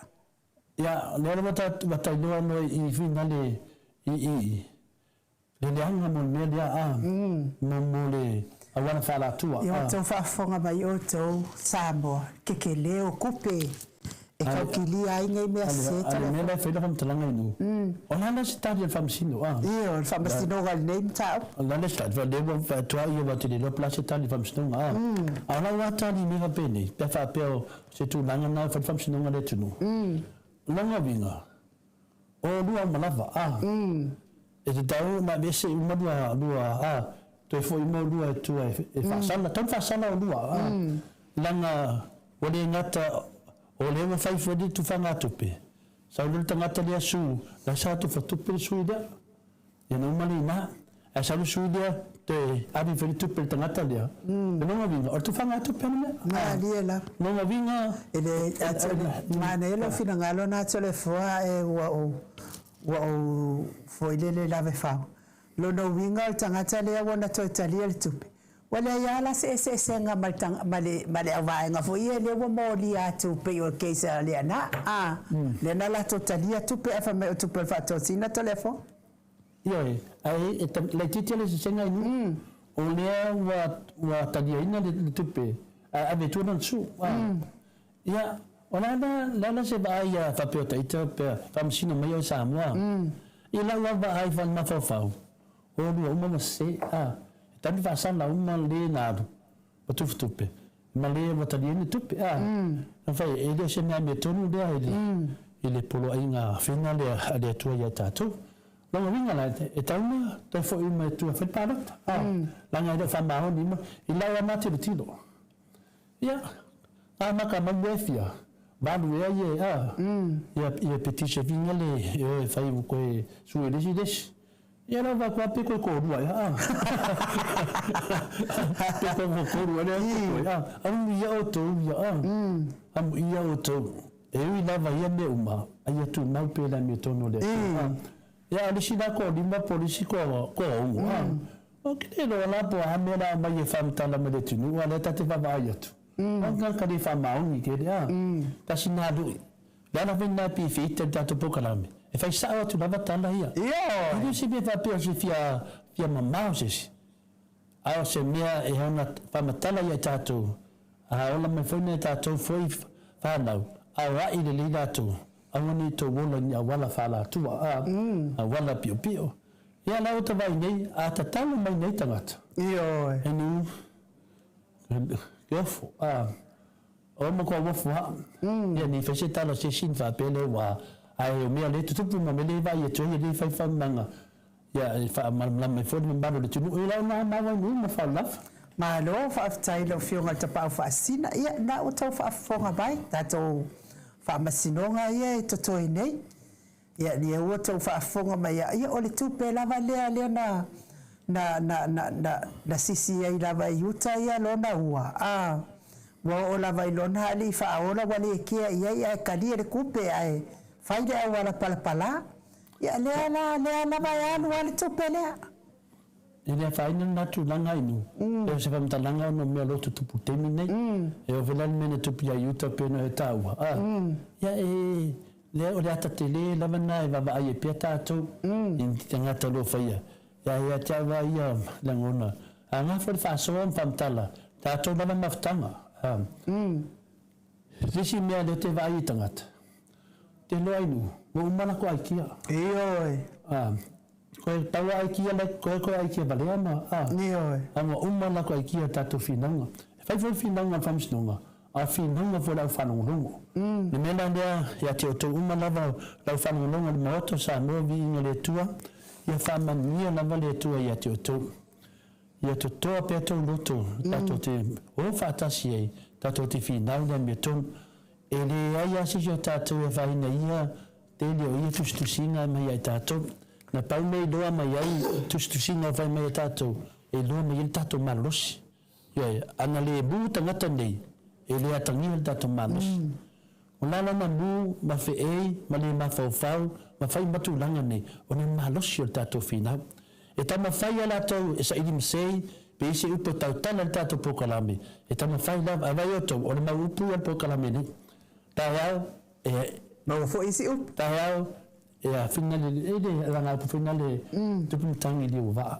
ya le wa ta no I finale le anga mo me dia mo le awana fa la tua io to fa fonga mai o to Samoa ke leo kupe e ka kili ai ngai me se ta me la fela fam talanga inu ona na sta dia fam sino io il fam sino gal name ta ona na sta va debo fa tua io va te lo place ta di fam sino ona wa ta di mi va bene pe fa pe se tu langa na fam sino ngale tu langa vinga o lua malava e te tau na me se uma lua to foi mo lua tu e fa sala tan fa sala lua langa wole ngata o le ma fai fodi tu fanga tupe sa ul tangata dia su la sa tu tupe suida e non malina a sa suida te abi fodi tupe tangata dia non ma vinga o tu fanga tupe na liela non ma vinga ele ma nelo fina ngalo na tole foa e wa foi le lave fa lo no vinga o tangata le wona to italia le tupe wala ya la se nga male avai nga fo ye le wo mo li atu pe o keisa le na le na la totalia tu pe fa me tu pe fa to sina telefon yo ai le titele se nga ni o le wa tadia ina le tu pe ave tu non su ya ona la se ba ya fa pe ta ita pe fa msino mai o Samoa ila wa ba ai fa ma fa o lu mo se tan fa sana uma le nado patu tupe male bataliene tupe fa ele se na me tonu de ele polo ainga finale ale tu ya tatu lo vinga la e tauna te fo uma tu fa para la nga de fa ma ni ma ila wa mate bitilo ya ma ka mabefia ba lu ya petit chevinga le fa u ko su ele des e ela vai com a pico corua pico corua né ia auto eu ia vai me uma aí tu não pela me tono de ya ali si da ko di ma polisi ko o que lo la po a me la mai fam tala me de tu no ala ta te va vai tu on ka di fam ma ni ke dia ta sinadu la na vinna pi fit ta to pokalame e fai sa tu lava tala ia io si be fa per si fia mamma se a se mia e ona fa matala ia tatu a ona me foi ne tatu foi fa nau a wa i le tatu a woni to wola ni a wala fa la tu a wala pio pio ia la uta vai nei a tatalu mai nei tangata io e nu gefo o mo ko wo fa ia ni fe se tala se sin fa pele wa ai me le tu ma me le vai to ye le fa manga ya fa la me fo me balo tu ila na ma wa ma fa la ma lo fa tai lo fio ngal tapa fa sina ia na o to fa fonga bai tato fa masinonga ia to to nei ia ni o to fa fonga mai ia o le tu pe la vale le na sisi ia la vai uta ia lo na ua wa o la vai lo na ali fa ola wale kia ia kali le kupe ai fai de wala pala ya le vai anu wale tu pe le ele fai na tu langa inu e se fam talanga no me lo tu puti nei e o velan mena tu pia yuta pe no taua ya le o data tele la mana va va ai pe tato in tanga tolo faia ya tava ia langona anga fa so fam tala tato bana maftanga Risi mea le te vai tangata. Te loa inu, mo umana ko aikia. Ioi. Koe taua aikia le koe aikia baleama. Ioi. Ama umana ko aikia tatu finanga. Fai foi finanga famsinonga. A finanga foi lau whanongonongo. Ne mena lea, ya te o te umana lau whanongonongo le Maota Samoa Viiga le tua. ia whamamia lava le tua ia te oto. Ia to toa pe to loto, tato te o whaatasi ei, tato te whinau le mea tonu. E le ai asi jo tato e whaina ia, te leo ia tustusinga mai ai tato. Na pau mei loa mai ai, tustusinga vai mai tato, e loa mai ai tato malosi. Ia, ana le bu tangata nei, e le atangia tato malosi. O lala na bu, ma fe ei, ma le ma fau, ma fai matulanga nei, o ne malosi o tato whinau. E tama whai ala tau, e sa ili masei, pe isi upo tau tana tato pokalame. E tama whai lava, awai o tau, o le mau upu al pokalame nei. Tai au, e... Mau fo isi upu? Tai au, e a finale, e le ranga upu finale, tupumitangi li uwa.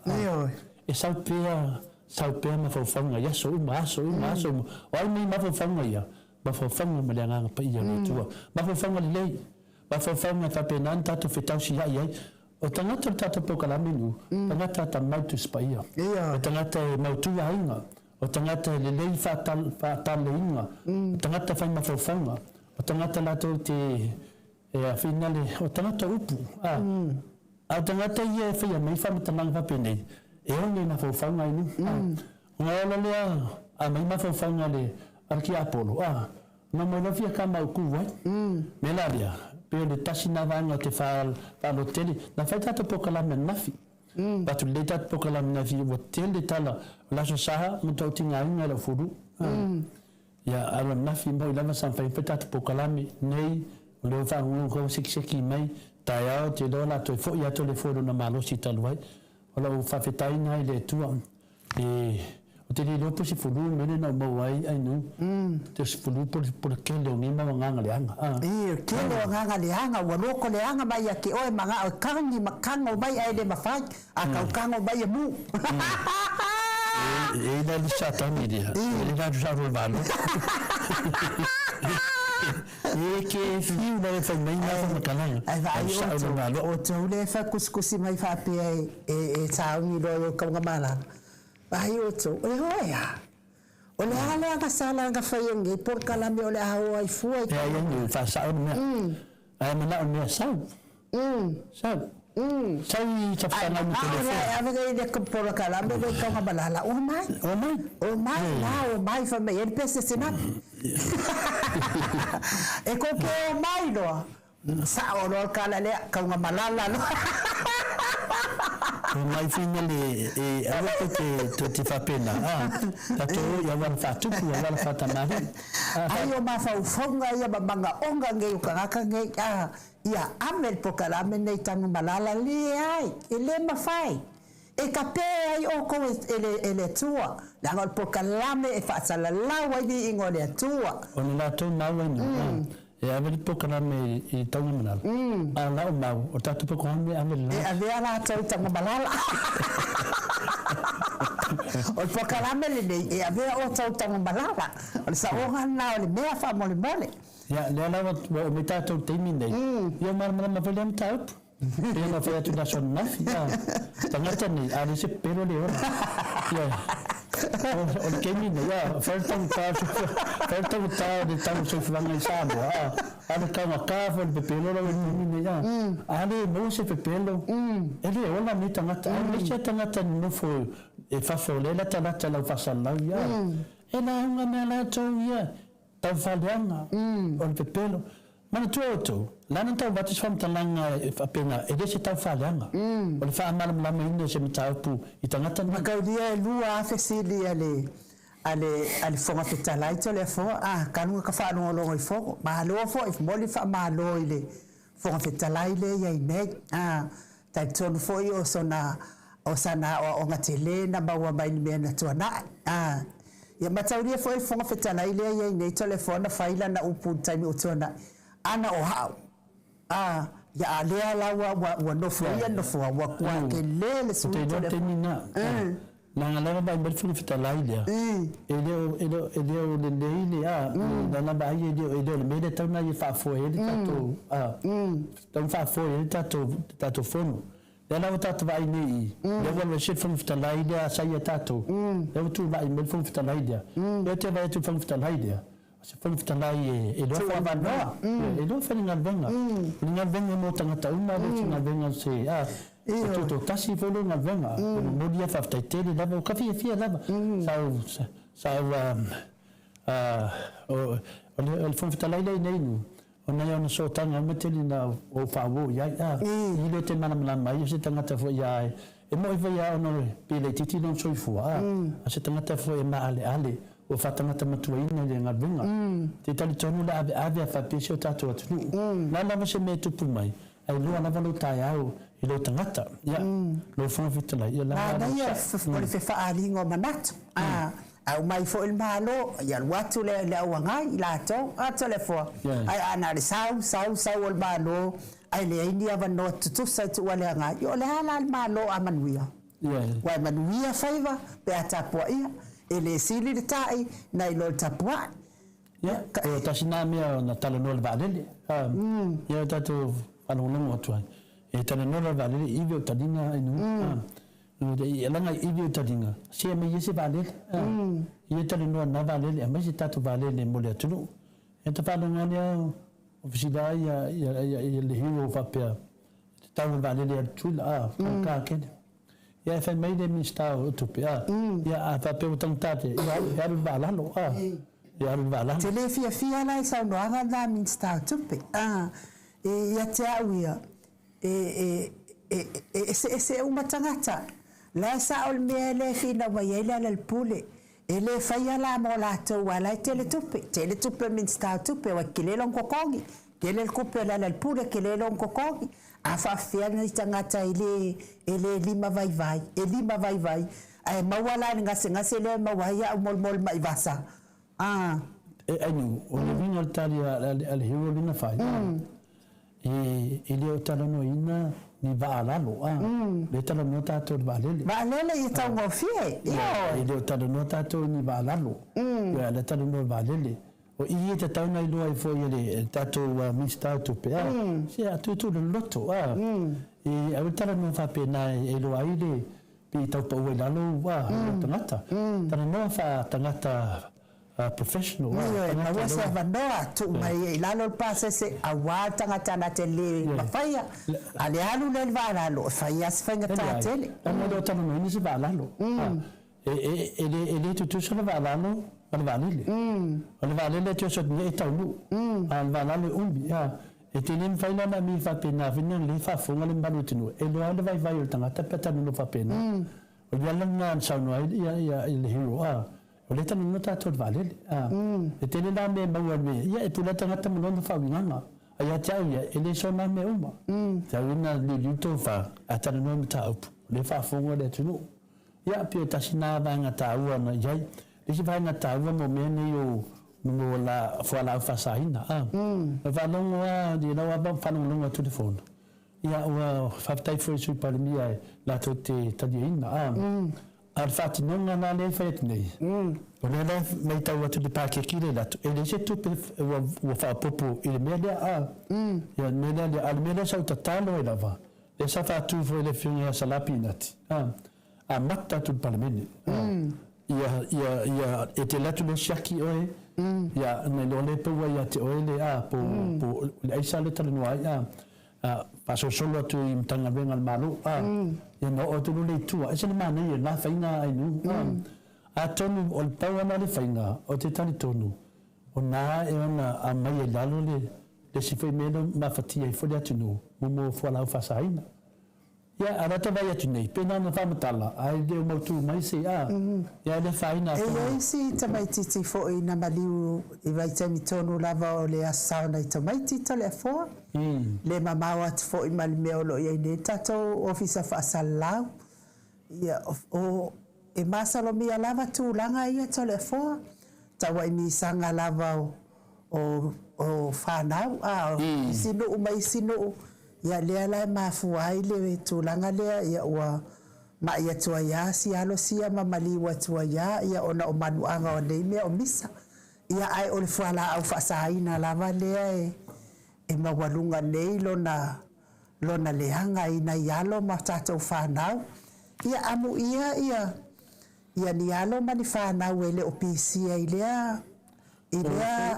E sau pea ma fawhanga, ia so uma, o ai mei ma fawhanga ia, ma fawhanga ma le anganga pa ia le tua. Ma fawhanga le lei, ma fawhanga whapenan tato whetau si ai ai, o tangata o tata pokalame nu, tangata ta mautu spaia. O tangata e mautu ainga, o tangata le lei whaatale inga, o tangata whai mawhawhanga, o tangata lato te finale, o tangata upu. A tangata ia e whia mei whamatananga whapenei, e onge mawhawhanga inu. O ngā ola lea, a mei mawhawhanga le arki apolo. Ngā moilawhia ka mau kuwai, me la lea. Pero le tasi na vanga te whaalo tele, na whai tata pokalame nafi. Patu le tata pokalame nafi, wa tele tala, laso saha, mutau tinga inga la furu. Ia ala nafi mai lava sa whai tata pokalame, nei, leo whangu kau seki mai, tai au te loa la toi fo, ia to le furu na malosi taluai, o lau whawhetai ngai le tua. O te li lopo si fulu mene na mawai ai nu. Te si fulu por kele o nima wa nganga leanga. Kele o nganga leanga, wa loko leanga mai a ke oe manga o kangi makanga o mai ai le mawhai, a kau kanga o mai a mu. E da li satani dia, e li raju sa ruvalo. E ke fiu na whai mai na wha makananga. Ai vai o tau le wha kuskusi mai whapea e taungi roi o kaunga malanga. Ai oto, o le hoia. O le ala nga sala nga whaiangi, por kalame o le ahau ai fuai. E ai angi, whasao mea. Ai mana o mea sau. Sau. Sau i ta whanau mi telefon. Ave gai le por kalame, gai kaunga malala. O mai. O mai. O mai, o mai fa mei, ele pese sinapi. E ko ke o mai loa. Sa o loa kala le kaunga malala loa. Mai finale e ava te whapena. Tato ia wala whatupu, ia wala whatamari. Ai o mawhauwhaunga ia mamanga onga ngei o kangaka ngei. Ia amel pokalame nei tangu malala le ai. E le mawhai. E ka pē ai o ko ele tua. Langa o pokalame e whaasala lawa i ingo le tua. O ni la tau nawa inu. E averi pokalame i taunga manala. A lau mau, o tatu pokalame averi lau. E avea la tau tanga malala. O pokalame le nei, e avea o tau tanga malala. O le sa onga na o le mea wha mole mole. Ia, lea lawa o me tātou teimi nei. Ia marama mawhele am taupu. Ia na whai atu naso nafi. Tangata nei, a le se pero le ora. Ia. O le keimi nei, ia. Whaitau tāu de tau se whanga i Samoa. A le kaunga kāwha le pepelo la wini nei, ia. A le mo se pepelo. E le ola ni tangata. A le se tangata nufo e whafo le la tanata lau whasalau, ia. E na hunga mea la tau, ia. Tau whaleanga. O le pepelo. Mana tua o tau, lana tau batis whamtalanga apena, e se tau whaleanga. O le whaamalam lama ina se mitaupu i tangata. Makaudia e lua a fesili ale fonga fetalai to le fo, kanunga ka whanua longo i fo, mahaloa fo, if moli wha mahaloa i le fonga fetalai le ia i nei. Tai tonu fo i o sana o ngatele na baua mai ni mea na tuana. Ia matauria fo i fonga fetalai le ia i nei to le fo na whaila na upu taimi o tuana. Ana o hao. Ya alea lawa wa nofu ia nofu wa kwa ke lele su te te mina. Na ngala ba mbel fu fita laida. Ele le leile na na ba ye ele le mede tau na ye fa fo ele tato tau fa fo ele tato fono. Ela tato vai nei. Ele vai shit fu fita laida sa ye tato. Ele tu ba mbel fu fita laida. Ele te vai tu fu fita laida. Se foi fitalai e do fa vanoa e do fa ninga venga mo tangata uma ve tinga venga se to tasi fo lo venga no dia fa taitele lava o kafi fia lava sa o fon fita lai nei no ona ia no so tanga meteli na o fa wo ia i le te mana mai se tangata fo ia e mo vai ia no pile titi non so fu a se tangata fo e male ale o fa tangata matua ina le ngavenga te tali tonu la ave fa pesio tato atu na na se me tupu mai ai lua na valu tai au i lo tangata ia lo fon fita lai ia la na ia fe fa alingo manat au mai fo il malo ia watu le wangai la to ato le fo ai ana le sau el malo ai le india vano tu sa tu wale nga yo le hala al malo amanuia wa manuia faiva pe atapua ia ele sili de tai na ilo tapua ia o tasina me na tala no le valele ia tatu anu no tu e tala no le valele ivio tadina inu e langa ivi tadinga se me yese valele e tala no na valele mas tatu valele mo le tunu e ta fala ngania oficina ia le hero papel tala valele tula ka ken ia fa mai de mista utopia ia a papel tantate ia al valalo ia al valalo tele fia la sa no anga da mista tupe ia te awia se uma tangata la sa ol mele fina wa yela le pule ele faya la molato wala tele tupe mista tupe wa kilelo kokongi kele kupe la le pule kilelo kokongi afa fia ni tangata ele lima vai ai mawala ngase le mawaya mol mai vasa anu o le vinga talia al hero lina fai ele o tala no ina ni valalo le tala no tato valele i tango fie ele o tala no tato ni valalo ya le tala no valele o i te tauna i loa i fo ele tato mista to pe se atu le loto e au tala no fa pena e loa i le pi tau pa ue lalo tangata tala no fa tangata professional na wasa vanoa tu mai lalo pasa se awata ngata tele mafaya ale alu le valalo faya sfenga tatele amo tala no ni se valalo ele tu so valalo valale valale tu so ni taulu valale umbi e tenen faina na mi fa pena vina le fa fonga le balutino e lo ande vai o tanga tapeta no fa pena o yalla na sa no ia il hero o le tanu nota tot valele e tenen na me maua me ia e pula tanga tamu no fa vinga ia tau ia ele so na me uma tau na le yuto fa atana no ta up le fa fonga le tunu ia pio tasina vanga taua na ia le si vanga taua mo me ne yo no la fala fasaina va longa di la va fa longa tu telefone ia o fa tai foi su par mia la tutte tadina al fatti non na le fet nei o le mai taua tu di parche kile la e le se tu o fa popo il media ia media al media sa totalo e lava e sa fa tu foi le fine salapinati a matta tu parlamento ia e te latu le shaki oe ia me lo le pewa ia te oe le po le aisa le tala noa paso solo tu i mtanga venga al malu ia no o tu le tua e se le mana ia la faina ai nu a tonu o le paua na le faina o te tali tonu o na e ona a mai e lalo le si foi meno ma fatia i foli atu nu mumo fuala au fasaina ia ana te vai atu nei pena na famatala ai de o mautu mai se ia le faina e si tamai titi fo i na maliu i vai temi tonu lava o le asauna i tamai tita le fo le mamau atu fo i mali meo lo ia ne tato ofisa fa asalau ia o e masalo mia lava tu langa ia to le fo tawa i mi sanga lava o fanau sinu umai sinu ia lea lai mafuai le tūlanga lea ia ua ma ia tua ia si alo sia ma mali ua tua ia ona o manuanga o nei mea o misa ia ai o le fuala au whaasaina lava lea e mawalunga nei lona leanga ina ialo ma tātou whanau ia amu ia ni alo mani whanau e le o pisia i lea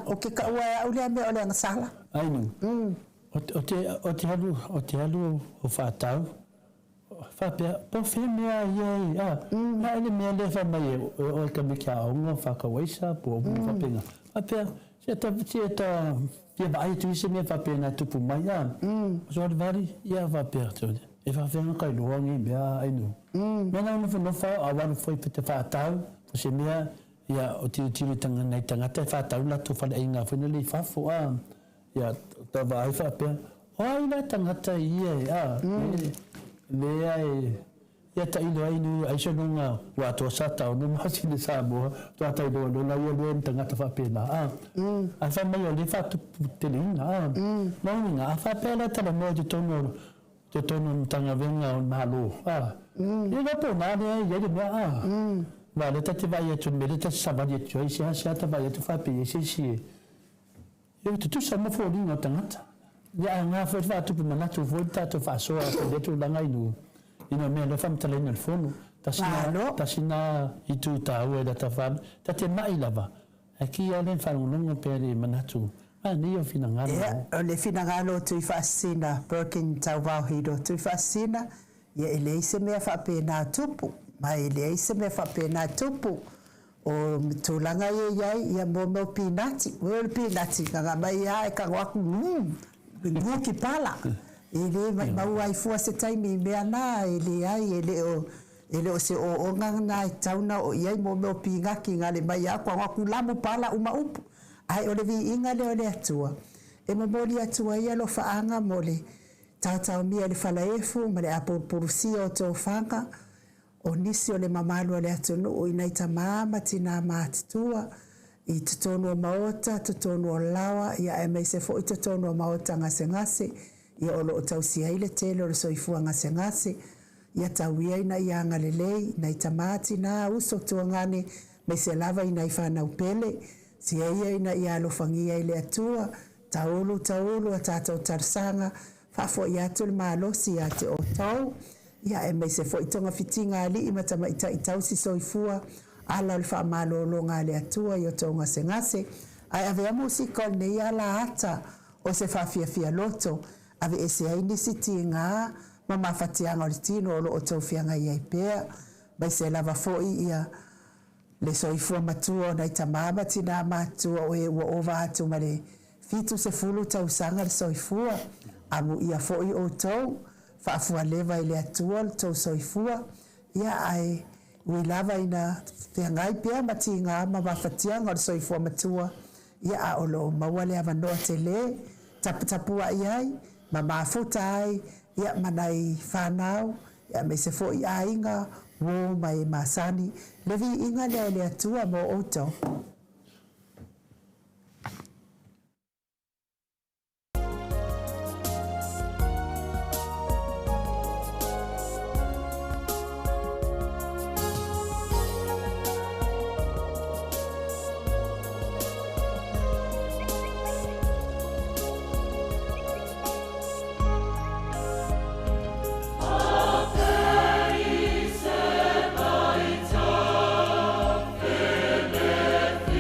o ke ka ua au lea mea o lea ngasala ainu o te halu o whātau Fapea, po femia ye na ele me le fa mai o ka me ka o fa ka waisa po mo fapenga. Fapea, se ta pia vai tu se me fapea na tu pu mai ya. So vari ya fapea tu. E fa fenga ka lo ngi bia ai no. Me na no fa a wa foi pe te fa tau, se me ya o ti tanga nei tanga te fa tau la tu fa inga fa le fa fo ya ta vai fapea. Oi na tanga ta ye le ai ya ta ilo ai nu ai shonga wa to sata no ma si le Samoa to ta ilo no la yo tanga ta fa pena a fa mai le fa tu telinga no nga fa pena ta mo de tono tanga venga on malo ni la po na ne ye de va le ta ti va ye tu me le ta sa va ye tu sia ta va ye tu fa pe si yo tu sa mo fo ni tanga ya nga fa tu mana tu fo ta tu fa so de tu la ngai nu ina me le fam tale nel fono ta sina i tu ta o da ta fam ta te mai lava aki ya le fa no pe le mana tu ni yo fina ngalo le fina ngalo tu fa sina perkin ta wa hido tu fa sina ya ele se me fa pe na tupu mai ele se me fa pe na tupu o tulanga ye ya mo pinati ka mai ya ka wa Nguki pala ele mau ai fua se taimi me ana ele o se o nganga tauna o ia mo pinga ki ngale mai a kwa ku lamu pala uma upu ai o le vi inga le atua e mo moli atua ia lo faanga mole tata mi le fala efu ma le apo purusi o to fanga o nisi o le mamalu le atunu o inaita mama tina matitua i tutonu o Maota, tutonu o Lawa, ia e mei se fo i tutonu o Maota ngase, ia o loo tausia ile tele o le soifua ngase, ia tauia ina ia ngalelei, na i tamati na uso tuangane, mei se lava ina i whanau pele, si ia ina ia alofangia ile atua, taulu, a tātou tarsanga, whafo i atu le maalosi a te o tau, ia e mei se fo i tonga fitinga ali, ima tama i tausi soifua, ala le fa malo lo ngale atua yo tonga ngase ai ave musika ne ala ata o se fa fia loto ave ese ai ni sitinga mama fatia ngortino lo to fia ngai ai pe ba se lava foi ia le soifua matua na tamama tina matua o e ova atu mare fitu se fulu tau sanga le soifua amu ia foi o to fa fu leva ile atua to soifua ia ai we lava ina te ngai pia matinga ma wafatia ngor soifua matua ia a olo mawale ava no tele tapua iai ma mafuta ai ia manai fanau ia me se fo ia inga wo mai masani levi inga le atua mo oto Amen.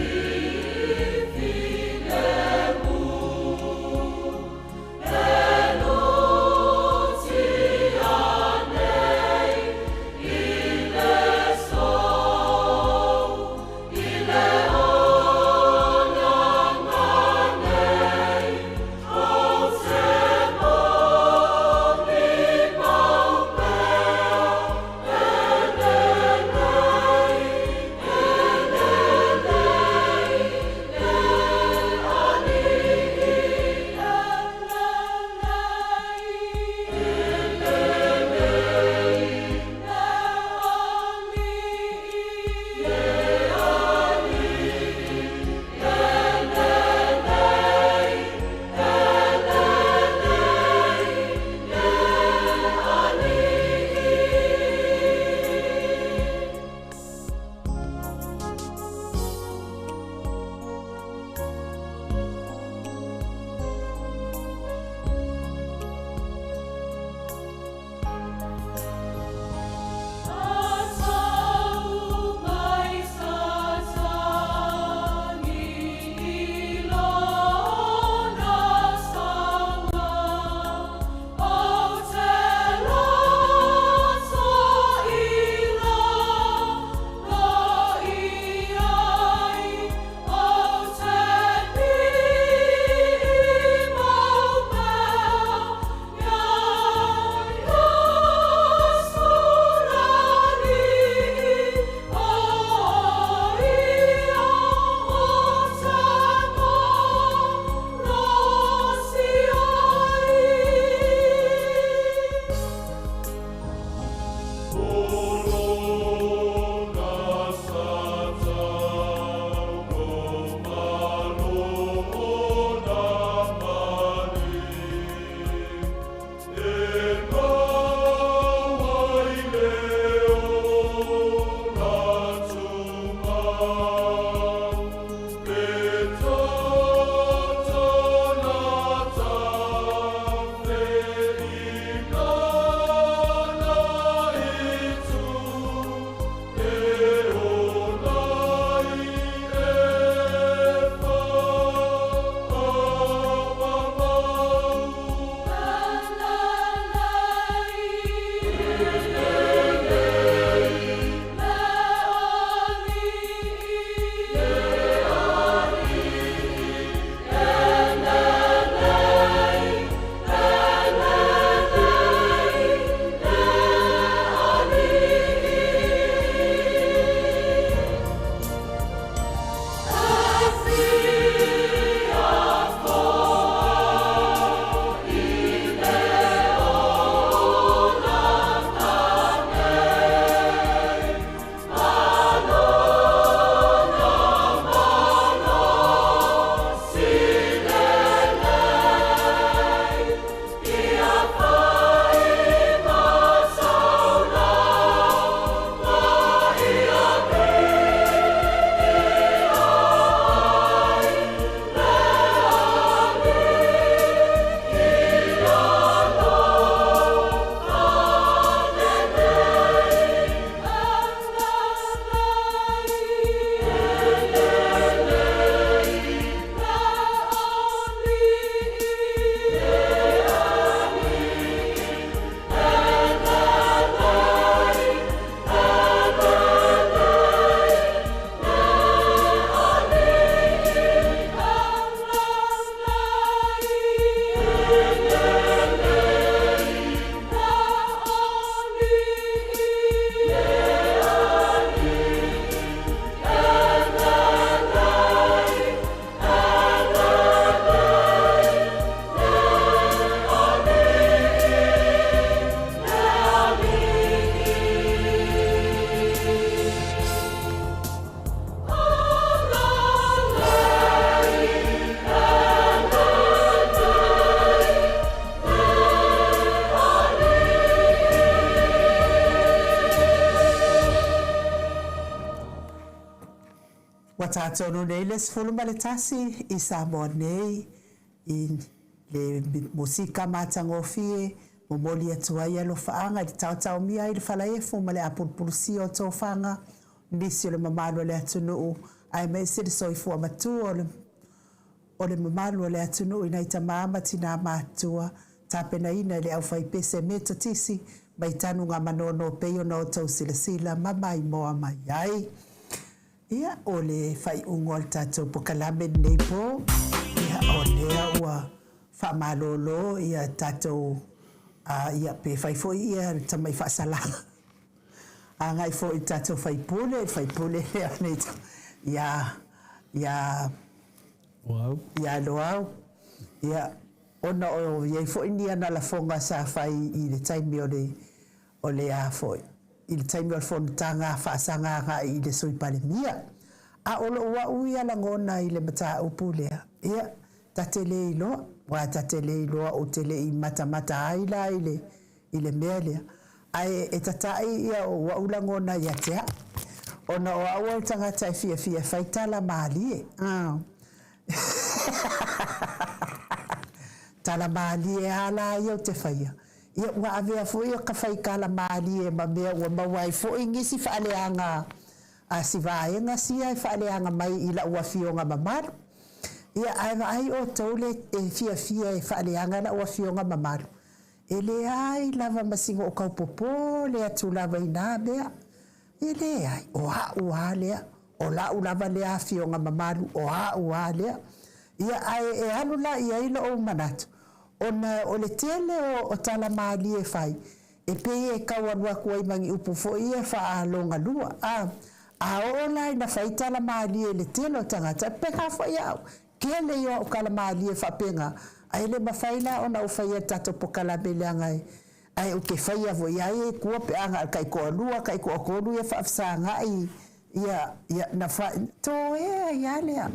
tātou no nei le sifulu ma le tasi I Samoa nei I le musika matangofie mo moli atua ia lo faanga I tau mia I le falaefu ma le apulpulusi o tofanga nisi o le mamalo le atunuu ai mai se le soifua matua o le mamalu o le atunuu ina I tamama tina matua tapena ina le au faipese me totisi mai tanu ngā manono peo na o tau sila mamai moa mai ai. Ia o le fai ungo al tātou pokalame nei po, ia o lea ua whamalolo ia tātou ia pe fai foi ia tamai whaasalanga. A ngai foi tātou fai pule lea nei tau. Ia loau. Ia ona o iei foi ni ana la fonga sa fai I le taimi o le a foi. I le taimi o le fonutanga whaasanga nga I le sui pale mia. A olo ua ui ala ngona I le mata upu lea. Ia, tatele iloa. Wa tatele iloa o tele I mata aila I le mea lea. Ai e tatai ia o wa ula ngona ia tea. Ona o aua tangata fia faitala maali e. Tala maali e ala ia o te faia. Ia ua avea fo ia ka fai kala maali e ma mea ua mawai fo ingisi faaleanga a si vaenga sia e faaleanga mai I la ua fionga mamaru. Ia ai o taule e fia e faaleanga la ua fionga mamaru. E le ai lava masingo o kaupopo le atu lava ina mea. E le ai o ha ua lea. O la u lava lea fionga mamaru o ha ua lea. Ia ai e anu la ia ilo o manatu. O le tele o tala maali e fai. E pe e kawarua kuai mangi upu fo ia fa a longa lua. A ola ina fai tala maali e le tele o tangata. Peka fo iau. Kele ia o kala maali e fa penga. Ai le mafaila ona o fai e tato po kala bele angai. Ai o ke fai avo ia e kua pe anga kai koa lua, kai koa kolu e fa afsa ngai. Ia na fai. To ia lea.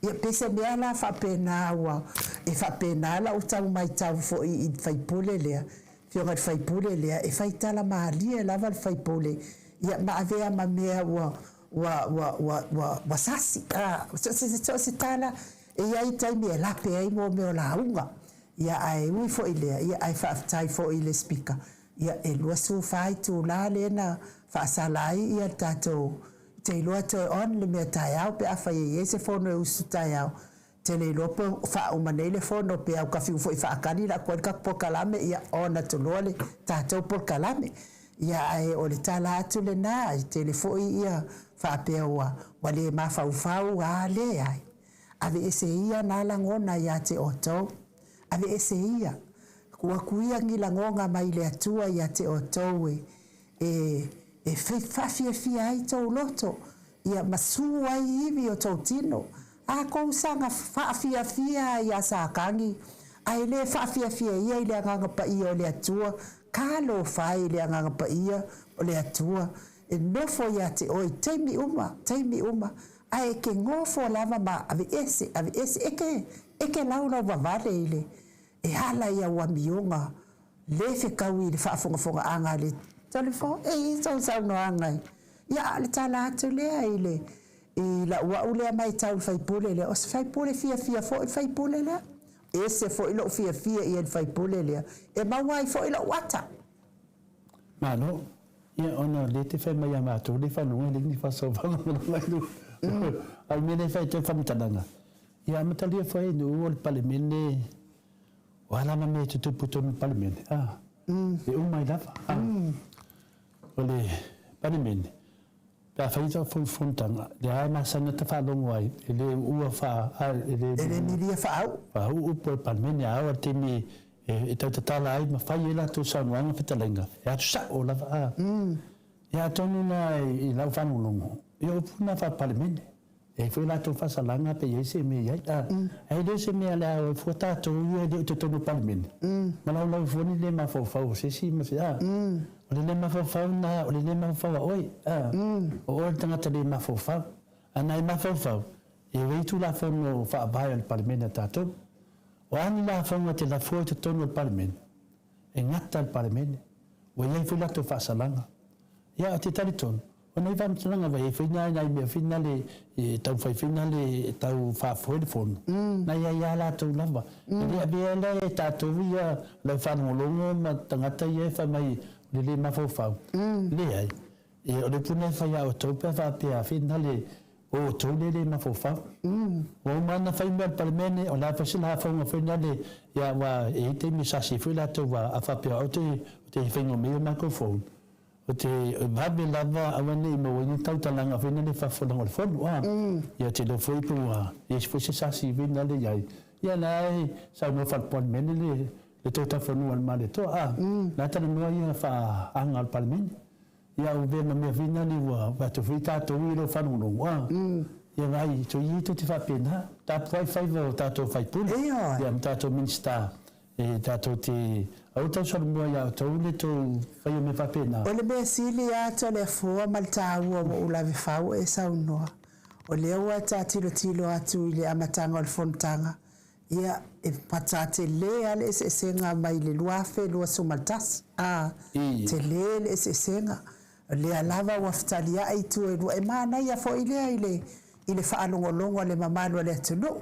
Ia pese mea la whapena awa. E whapena la o tau mai tau fo I whaipule lea. Fionga I whaipule lea. E whaitala maalia lava I whaipule. Ia maavea ma mea wa sasi. Se tala. E ia I taimi e lape ai mo meo la unga. Ia ai ui fo I lea. Ia ai whaftai fo I le speaker. Ia e lua su whai tu la lena. Whaasalai ia tātou. Te loa te on le mea tai au pe awha e se fono e usu tai au. Te le loa pe wha umanei le fono pe au ka fiu fo I whaakani la kua ka pokalame ia ona to loa le tātou pokalame. Ia ai o le tala atu le nā te le fo I ia whaapea ua wale ma whau a le ai. Ave ese ia nā langona ia te otou. Ave ese ia. Kua kuia ngila ngonga mai le atua ia te otou e fia ai tau loto ia masu ai iwi o tau tino a kou sanga fia ia sa kangi ai le fia ia I le anganga pa ia o le atua kalo fai le anganga pa ia o le atua e nofo ia te oi teimi uma ai ke ngofo lava ma ave ese eke launa wavale ile e hala ia ua mionga le whekau I le whaafonga anga le telefon so no angai ia le tala atu lea ile I la ua ulea mai tau whaipule lea o se whaipule fia fo I whaipule lea e se fo ilo fia I el whaipule lea e mawai fo ilo wata malo ia ona le te whai mai amatu le whanua le ni whaso whanua ai mene whai te whamutananga ia matalia whai nu o le palemene o alama me te tuputonu palemene e umai lava ole panemene pa faita fontanga le ai masana ta fa longo ai ele ua fa ele ni fa au po panemene au te mi e tala ai ma fai ela to sa no fetalenga ya sa o la ya tonu na I la fa no longo io puna fa panemene e foi la to fa salanga pe ese me ya ai de se me ala o fota to io de to no panemene ma la foni le ma fa se si ma fa o le mafawhau na o le mafawhau oi o tangata le mafawhau anai mafawhau e weitu la fono whaabai al parimene tātou o ani la fono te la fua te tono al parimene e ngata al parimene o iei fu lato whaasalanga ia te taritonu Ona I whamtanga vai whina nai mea whina le tau whai whina le tau whaafoe le whonu. Nai ia la tau lava. Rea bea le tātou ia lau whanongolongo ma tangata ia whamai le mawhauwhau. Le ai. O le pune whai au tau pia whapea whina le o tau le mawhauwhau. O mana whai mea palemene o la whasila whaunga whina le ia wa e te mi sasi whi la tau wa a whapea o te whaingo mea microphone. O te vabe lava awane I mawini tautalanga whina le whawhananga le whonu. Ia te lo whoi pua. Ia si whose sasi whina le iai. Ia nai sa no whapon mene le tōta whanu al mare toa. Nā tana mua ia wha anga al palemene. Ia o vema mea whina le wa watu whi tātou I lo whanungu. Ia ngai to I to te whapena. Tāpu whai whaiva o tātou whaipuni. Ia tātou minsta. E tātou te au tau sora mua ia tau le tau whai o me whapena. O le mea sili ato le fua mal tāua mo ulawe whau e saunoa. O le aua tā tilo atu I le amatanga o le fontanga. Ia e patate le ale e senga mai le luafe lua sumaltas. Te le e senga. Le alava waftalia ai tu e lua e mana ia fo ilea I le whaalongolongo le mamalo le atunu.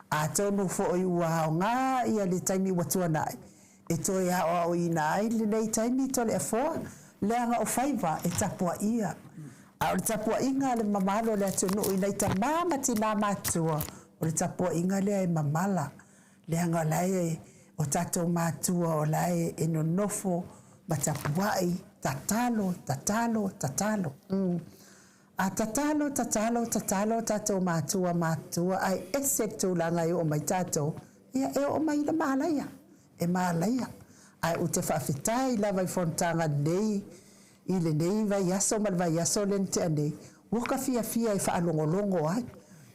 A tonu fo I ua ngā ia le taimi watua nai. E to ia o ina ai le nei taimi to le afoa. Le anga o whaiva e tapua ia. A o le tapua inga le mamalo le atunu I nei ta mama tina matua. O le tapua inga le e mamala. Le anga lai o tatou matua o lai e no nofo ma tapuai. Tatalo. A tatalo tatou matua ai ese tūlanga I o mai tatou ia e o mai la malaya e malaya ai o te whawhitai lava I fontanga nei I le nei vai aso mal vai aso lente anei waka fia I whaalongolongo ai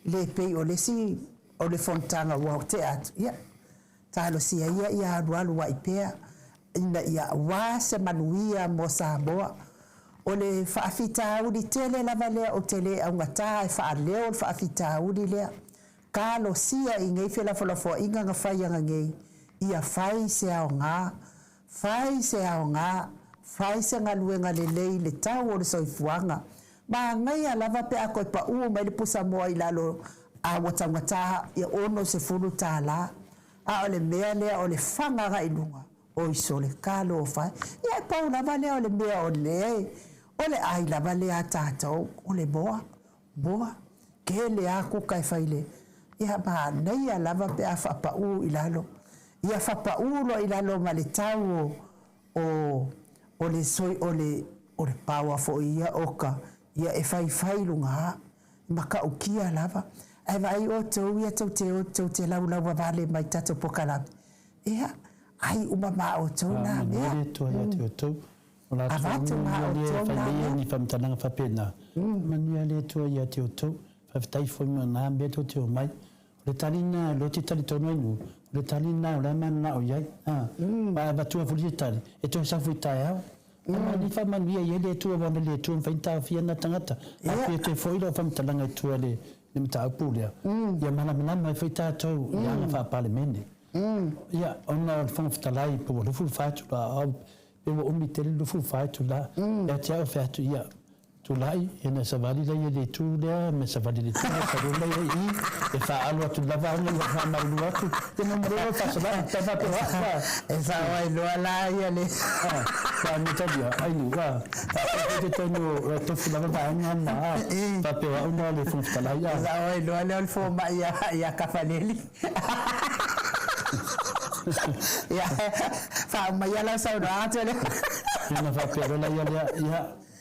le pei o le si o le fontanga wau te atu ia talo sia ia alualu wa ipea ina ia wase manuia mo Samoa o le whaafita uri tele lava lea o tele au ngata e whaaleo o whaafita uri lea. Kālo sia I ngei whila whalafua inga ngā whai anga ngei. Ia whai se ao ngā. Whai se ngā luenga le lei le tau o le soifuanga. Ma ngai a lava pe a koe pa ua mai le pusa moa I lalo a watangata ia ono se fulu tā la. A o le mea lea o le whanganga I lunga. O iso le kālo o whai. Ia e pau lava lea o le mea o le o le ai lava lea tātou, o le boa, ke le aku kai whaile. Ia maa nei a lava pe a whapau I lalo. Ia whapau lo I lalo ma le tau o le soi, o le paua fo ia oka. Ia e whai lunga, maka ukia lava. Ai vai o tau ia tau te lau vale mai tatou pokalapi. Ia, ai umama o tau nā mea. Mea tau. Ola tu le ni fam tananga papena. Mania le to ia te to. Fatai foi na beto te mai. Le talina lo te tali tono nu. Le talina la mana o ia. Ba tu fu tali. E to sa fu tai. Ni fam mania ia le to va le to fa fia na tangata. A te foi lo fam tananga tu le ni ta pulia. Ia mana mai foi ta to ia fa palemene. Ia ona fa talai po lo fu fa tu la e o mi tele lo fu fai tu la e te au fa tu ia tu lai e na savali la le tu le me savali le tu sa do la e fa alwa tu la va no fa ma lu atu e no mo fa sa ta fa pe e sa vai lo la ia le fa mi ta dia ai lu va te to no to fu la va na na fa pe o no le fu sta la ia sa vai lo le fo ma ia kafaneli ya fa ma ya la sa na tele na fa pero la ya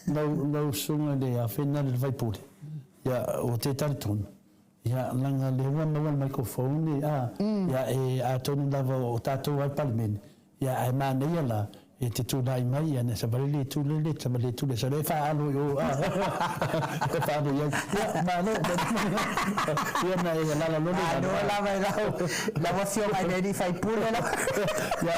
no sunga de a final vai pure ya o te tartun ya langa le no microphone ya e a tonu lava o tato al palmen ya ai ma ne la e te tu dai mai ya ne sa vale tu le sa le fa alo yo e fa do ya ma no ya na la no la vai la vocio mai ne fai pure ya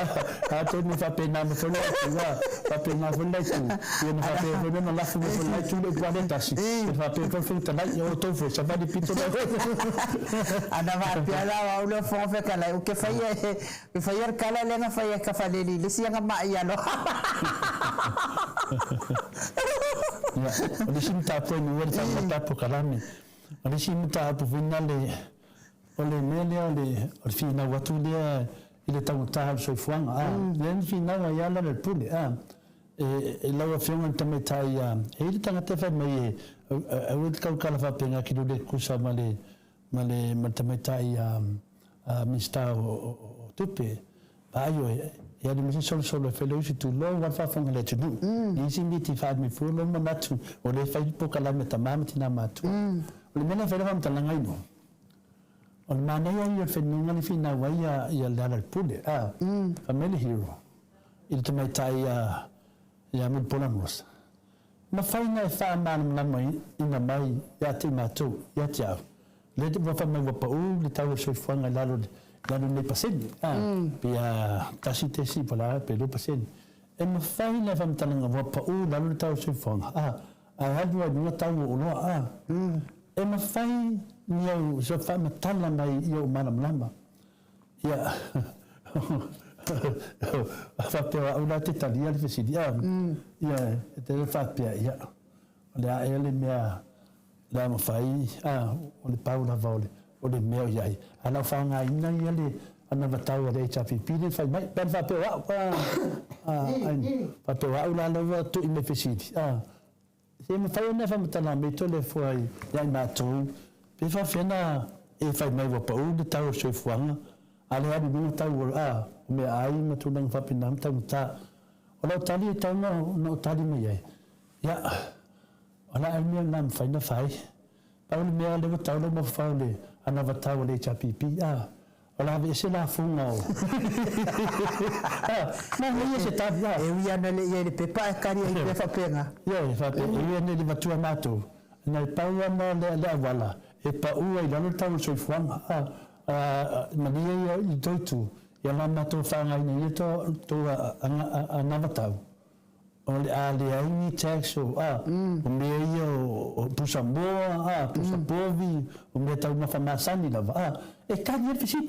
a tu mi fa pena mo solo ya fa pena fo le tu ya na fa pena no la fo le tu le 40 si fa pena fo ta yo to fo sa va di pito ana va piala wa ulo fo fe kala o ke fai kala le na fai ka fa le si nga ma ya no Ya, ole simta po ni wala sa mata po kalame. Ole simta po finale ole mele ole fina watu dia ile tangu tahal so fuanga len fina wa yala le pule e lawa fiona tametai ele tanga te fa mai e wil kala fa penga ki do kusa male tametai mista o tupe ayo ya de misi solo felo si tu lo wa fa fonga le tu ni simiti fa mi fu lo manatu ole fa po kala meta mamti na matu ole mena fa ram talanga ino on mana ya fenunga ni fina wa ya la pule family hero il te metai ya mul polamos ma faina fa man na mai ina mai ya te matu ya tia le te va fa mai wa pa u le tau so fanga lalo ne pasen pia tasite si pala pelo pasen e ma faina fa mtalanga wa pa u lalo le tau so fanga a hadu wa tau uno e ma fai niau so fa matala mai yo manamlama ya fa pe una tetalia le fesidia ya te fa pe ya la ele mea la ma fai o le paula vole o le meo ya ala fa nga ina ele ana batau le chafi pile fa mai ben fa pe fa pe una le tu in fesidia se me fai na fa matala me to le foi ya na tu pe fa fena e fa mai wa pa u de tau so fuanga ale ha bi tau me ai ma tu nang fa pinam tau ta ola tali tau no tali me ya ola ai me nam fa na fai pa u me ale tau no mo fa le ana va tau le cha pipi ola ve se la funga na me se ta ya e wi ana le pepa e kari e fa penga ya fa pe e ne di batua mato na pa u na le wala e pa u ai lalo tau so fuanga mania i toitu ia lama tō whanga ina i tō anavatau o le ai ni tax o mea ia o pusa moa pusa povi o mea tau na whamasani lava e kari e whisit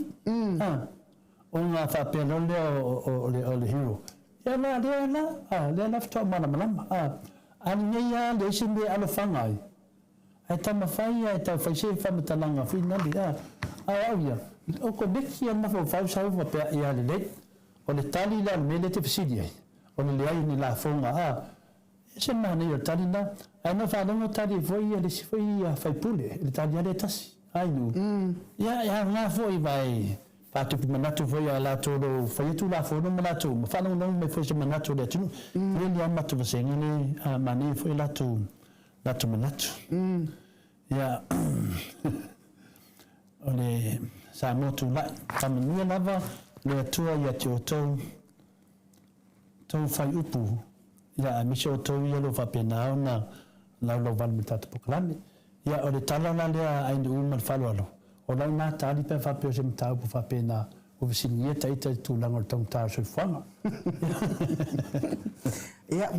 o ngā whapena o le hero ia la lea la fitoa mana malama ani nei le isi mea alo whangai ai tama whai ai tau whaise whamatalanga whinali au ia o ko beki ana fo fa sa fo pe ia le o le tali la mele te fisidi o le ai ni la fonga se mane yo tali na ana fa no tali foi ia le foi ia fa pule le tali ale tas ai nu ia na foi vai fa tu manato foi ala todo foi tu la fo no manato fa no me foi se manato le tu le ia mato se ngene mane foi la tu manato ia ole Samoa tu lai tamania lava le atua ia te o tau whai upu ia misi o tau ia lo whapena au na lau wanu tata pokalame ia o le tala la lea aini uma le whaloalo o lau nā tāli pe whapeo se mtau pu whapena o visini ia taita tūlanga o tau tāo soi whanga ia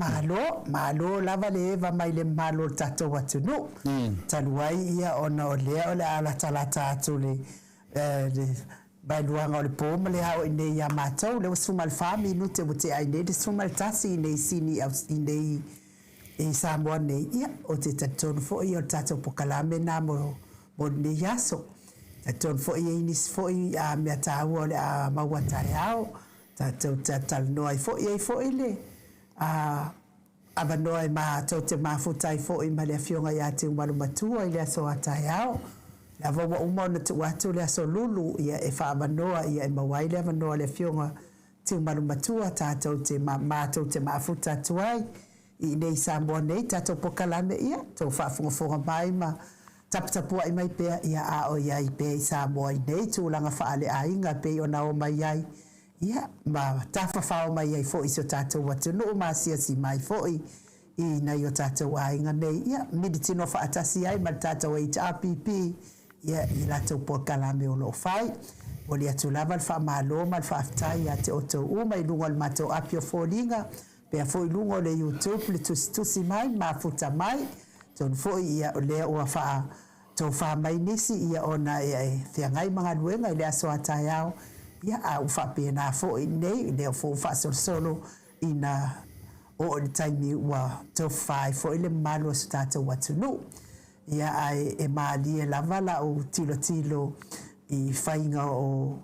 malo lava le eva mai le malo tato watunu taluai ia ona o lea o le ala talata atu le bailuanga o le pōma le hao i nei a mātou le wasuma le whami inu te wote ai nei le suma le tasi i nei sini i nei e Samoa nei ia o te tatonu fo i o tatou pokalame nā mo nei yaso tatonu fo i inis fo i a mea tāua o le a maua tare hao tatou tatalonoa i fo i le avanoa e mātou te mafutai fo i ma le afionga i a te umaru matua i le aso a tai hao la wa uma na tu watu le aso lulu ia e fa manoa ia e mawai le manoa le fionga te maru matua tatou te mātou te mafuta tuai i nei Samoa nei tatou pokalame ia tau whaafunga mai ma taputapua i mai pea ia a o ia i pea i Samoa i nei tūlanga whaale a inga pea o nao mai ai ia ma tawhawhao mai ai fo i so tatou watu no ma si mai fo i nei o tatou a inga nei ia miditino whaatasi ai ma tatou HRPP ia i latou pokalame o lo fai o le atu lava le whaamalo ma le whaafitai a te oto uma i lunga le matou apio fōlinga pea fo i lunga o le YouTube le tusi mai ma futa mai ton fo ia o lea ua tau wha mai nisi ia ona e whiangai mga luenga i lea so atai au ia a uwha pēnā fo i nei i lea fo wha solo ina o le taimi ua tau whai fo ile malo sa tātou watunu. Ia ai e maali e lavala o tilo i whainga o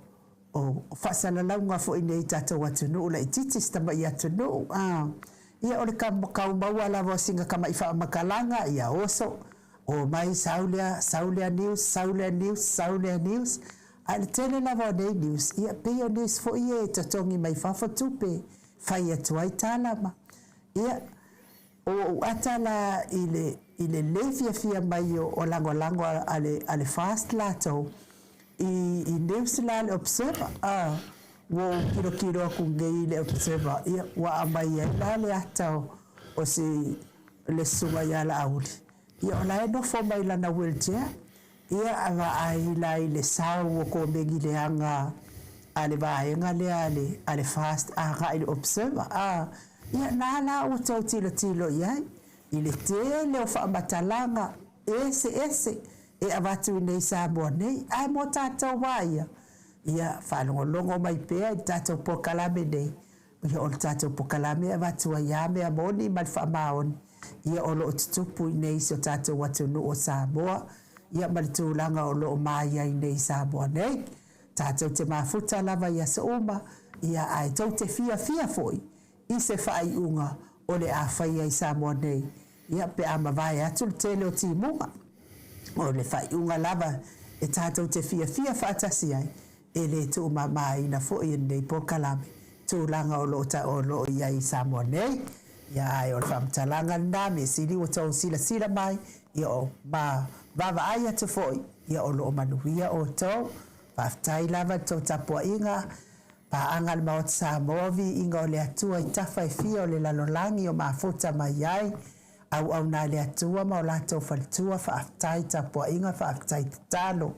whasalaunga fo ine i tātou watunu la i titi stama i atunu. Ia o le kau maua lava o singa kama i wha makalanga ia oso. O mai Saulia News. A le tele lava o nei news. Ia peo news fo ie tatongi mai whawha tupe. Whai atua i tālama. Ia o atala i le lefia fia mai o lango ale fast lato. I news la le observer. Wo kiro aku ngei le observer. Ia wa amai e la le atao o si le sunga ia la auli. Ia o la e no fo mai lana wheelchair. Ia anga ai la i le sau o ko mengi le anga ale vaenga le ale fast anga i le observer. Ia nala o tau tilo iai. I le tele o whaamatalanga ese e avatu i nei Samoa nei. Ai mo tātou waia. Ia whanongolongo mai pēa i tātou pokalame nei. Ia o tātou pokalame avatu a iame a moni mal whaamaoni. Ia o lo tutupu i nei so tātou watunu o Samoa. Ia malitulanga o lo maia i nei Samoa nei. Tātou te mafuta lava ia sa uma. Ia ai tau te fia foi. I se whai unga o le awhaia i Samoa nei. Ia pe ama vai atu le tele o timunga. O le whai unga lava e tātou te fia whaatasi ai. E le tu mai na foi nei pokalame. Tūlanga o lo ia i Samoa nei. Ia ai o le whamtalanga nā me siri o tau sila mai. Ia o ma vava ai atu foi. Ia o lo manuia o tau. Whaftai lava tau tapua inga. Pa anga le Maota Samoa Viiga o le Atua i tawhai fia o le lalolangi o mafuta mai ai. Au nā le Atua ma o lātou whalitua whaftai tapua inga whaftai talo.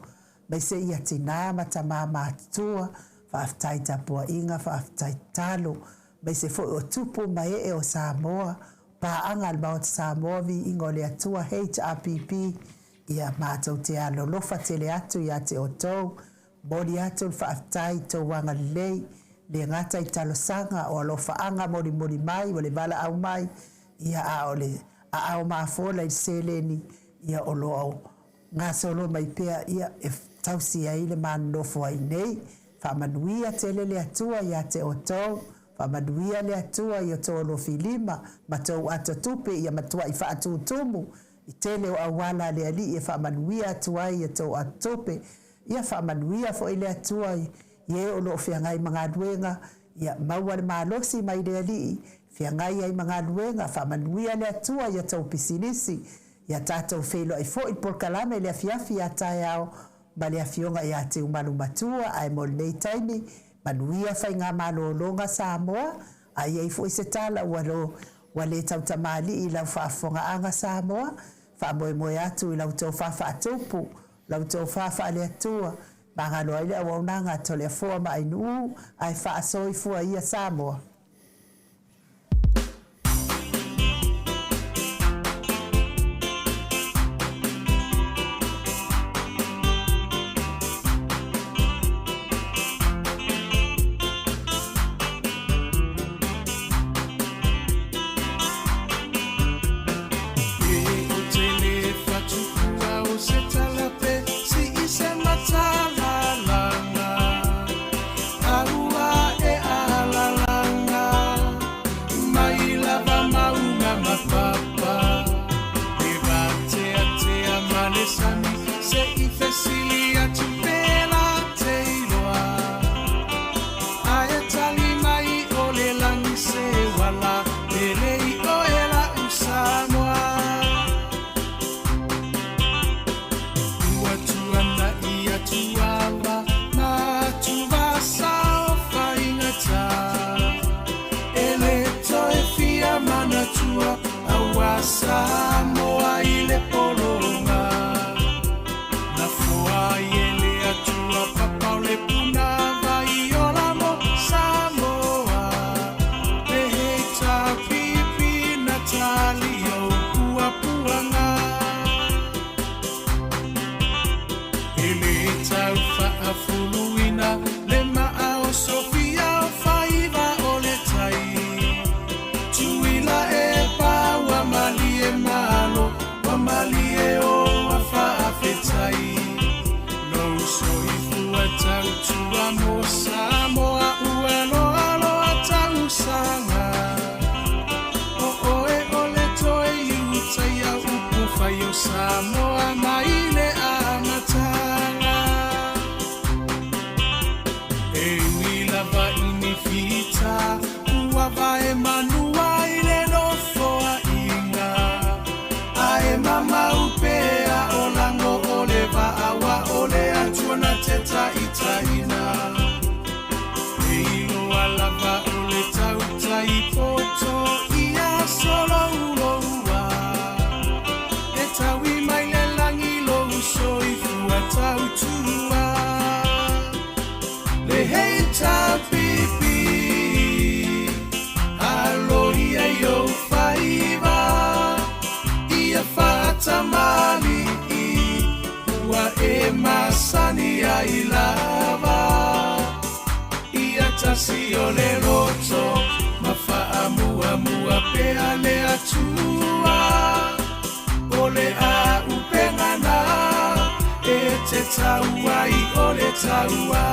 Mai se ia tina mata mama atua. Whaftai tapua inga whaftai talo. Mai se fo o tupu mai e o Samoa. Pa anga le Maota Samoa Viiga o le Atua HRPP. Ia mātou te alo lofa tele atu ia te o tau. Mori atu whaatai tau wanga lei. Le ngata i talo sanga o alofa anga mori mai. O le vala au mai. Ia a au maafola i seleni. Ia o lo au. Ngā solo mai pea ia e tausi ai le manofo ai nei. Whamanuia tele le atua ia te o tau. Whamanuia le atua i o tau lo filima. Ma tau ato tupe ia matua i whaatu tumu. I tele o awala le ali i whamanuia atua i o tau ato tupe. Ia whamanuia fo i le atua i e o lo whiangai mga duenga. Ia maua le malosi mai le ali. Whiangai ai mga duenga. Whamanuia le atua i o tau pisinisi. Ia tātou whelo ai fo i porkalame le afiafi a tae au. Ma le afionga i a te umalu matua. Ai mo nei taimi. Manuia whai ngā malolonga Samoa. Ai ei fo i se tala walo. Wale tau tamali i lau whaafonga anga Samoa. Whaamoe atu i lau tau whaafa atupu. Lau tau whaafa le atua. Mangano ai le awaunanga tole a fua ma ainu. Ai whaasoi fua ia Samoa. Samoa i le polonga na fua i le atua papa o le puna vai o la mo Samoa pe hei ta pipi na tali o pua puanga ele tau wha fuluina le maa o Sofia o whaiva o le tai tuila Samoa maile amatanga e milava inifita uava e manua ile no foa inga ae mama upea olango oleva awa ole Atua na teta itaina e ilo alava ole tauta ipoto ia solo uloua e tawi mai le langi lo usoi fua tautua le heita pipi aloia yo faiva ia fata mali ua e masani ai lava ia tasi o le roto mafaa mua mua pea le Atua ole a upengana e te taua i ole taua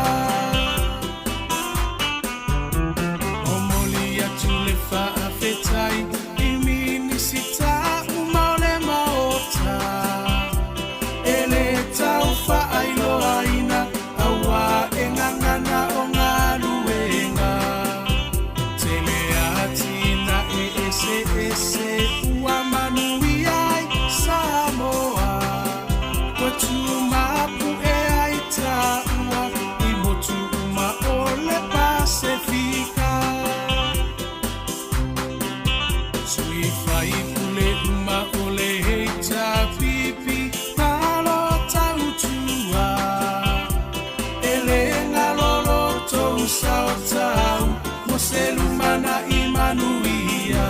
o moli atu le whaafetai i minisita umaole maota e le tau whaailo aina awa e ngangana o ngā luenga te le atina e ese ese ua manui ai Samoa watu mapu e aita ua i motu uma ole Pasifika sui fai pule uma ole heita pipi malo tautua ele ngalolo tou sao tau mo selumana imanuia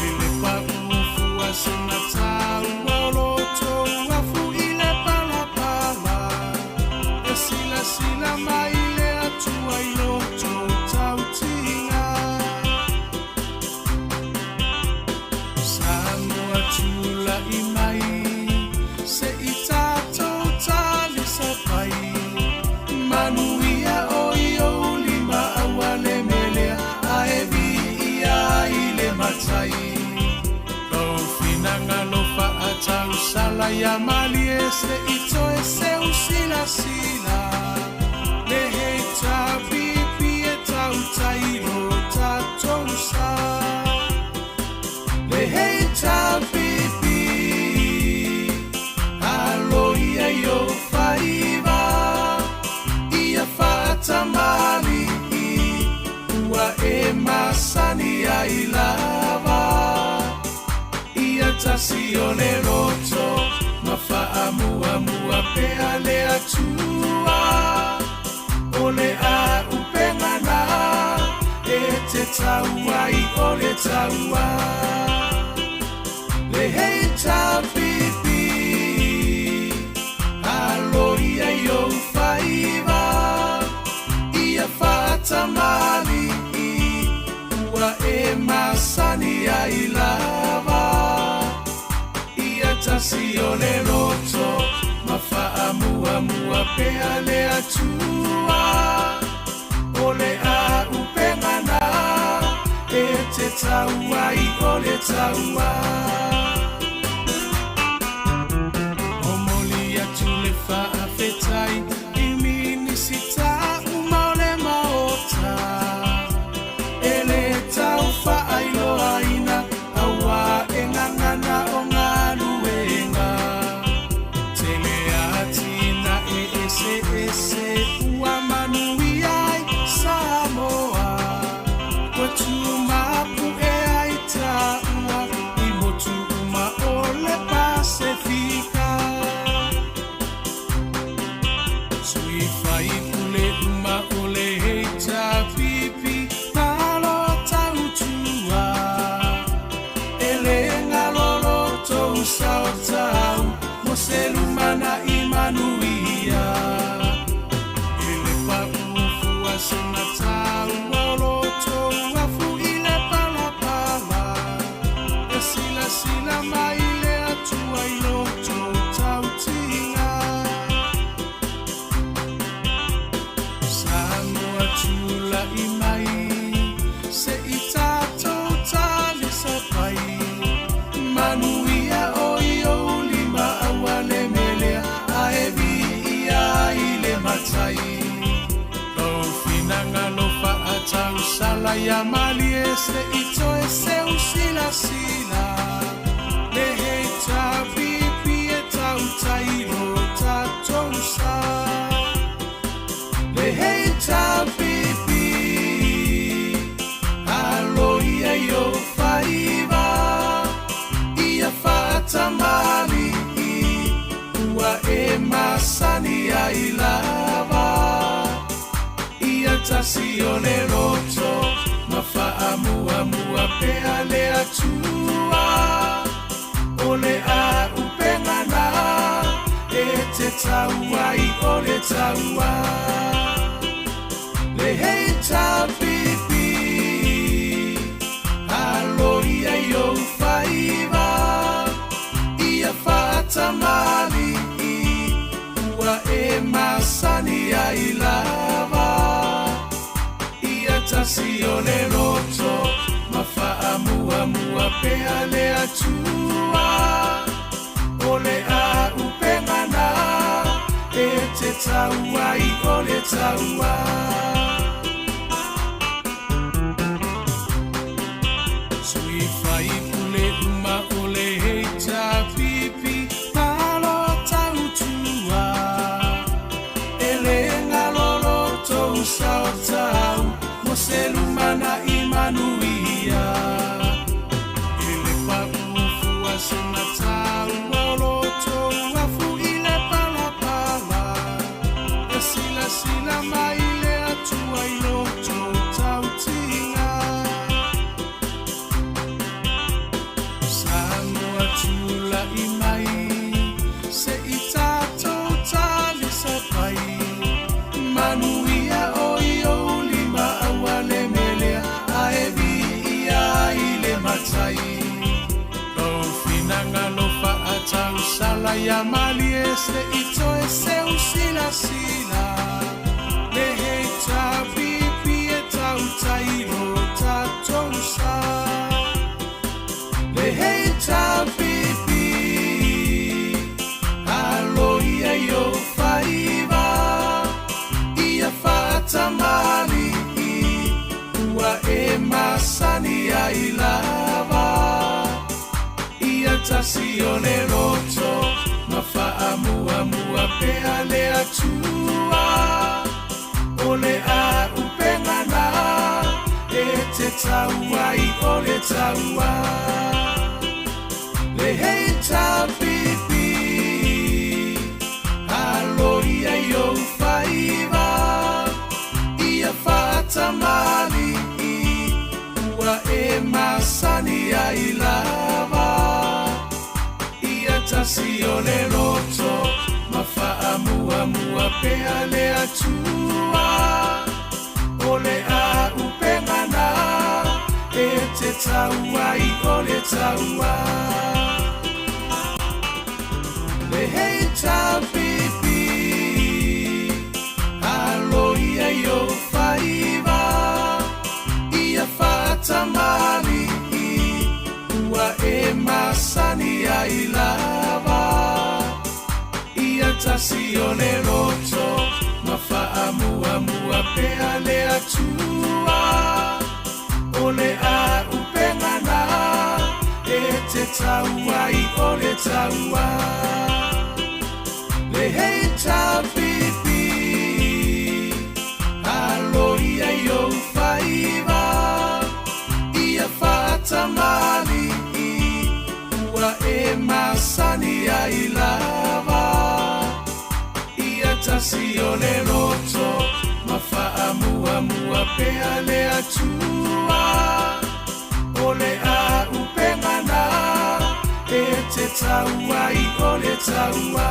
ele pa ufua sena tau olo tou afu ile pala pala e sila sila mai le Atua ilo tou tautinga Samoa tula i mai se i tātou tali sa pai manuia o i o lima awa le melea a e Viiga i le matai kau finanga lofa a tau sala ia mali e se i toe se usila sila le hei tā pipi e tau tairo tātou sa le hei tā pipi aloia yo faiva ia fata mali ua e masani ai lava ia tasi o le roto mafaa mua mua pea le Atua ole a upengana e te taua i ole taua le heita pipi aloia yo faiva ia fata mali ua e masani ai lava ia tasi o le roto mafaa mua mua pea le Atua ole a upengana e te taua i ole taua o moli atu le whaafetai i minisita umaole maota e le tau whaailo aina awa e ngangana o ngā luenga te le atina e ese ese ua manui ai Samoa watu mapu e aita ua i motu uma ole Pasifika sui fai pule uma ole heita pipi malo tautua ele ngalolo tou sao tau mo selumana imanuia ele pa ufua sena tau olo tou afu ile pala pala e sila sila mai le Atua ilo tou tautinga Samoa tula i mai se i tātou tali sa pai manuia o i atau sala ya mali ese ito ese usila sila le hei ta pipi e tau tairo tatou sa le hei ta pipi alo ia yo faiva ia fata mali ua e masani ai lava ia tasi o le roto mafa'amua mua pea le atua o le a upengana e te tauai o le taua le hei ta pipi alo ia yo faiva ia fata mali ua e masani ai lava ia tasi o le roto mafa'amua mua pea le atua o le a upengana e te tauai o le taua sui fai pule uma o le hei ta pipi malo tautua ele ngalolo tou sao tau mo se lumana imanuia ele paufua se matau olo tou afu ile palapala e sila sila mai le atua ilo tou tau tinga Samoa tula imai se itato tali sapai manuia oio lima awale melea aevi ia ile matai Lau finanga lofa atau sala ya mali ese ito ese usila sila le hei ta pipi e tau tairo tatou sa le hei ta pipi alo ia yo faiva ia fata mali ua e masani ai lava ia tasi o le roto mafa'amua mua pea le atua o le a upengana e te tauai o le taua le hei ta pipi alo ia yo faiva ia fata mali ua e masani ai lava ia tasi o le roto mafa'amua mua pea le atua o le a upengana e te tauai o le taua le hei ta pipi alo ia yo faiva ia fata mali ua e masani ai lava ia tasi o le roto mafa'amua mua pea le atua o le a upengana e te tauai o le taua le hei ta pipi alo ia yo faiva ia fata mali ua e masani ai lava ia tasi o le roto mafa'amua mua pea le atua o le a upengana e te tauai o le taua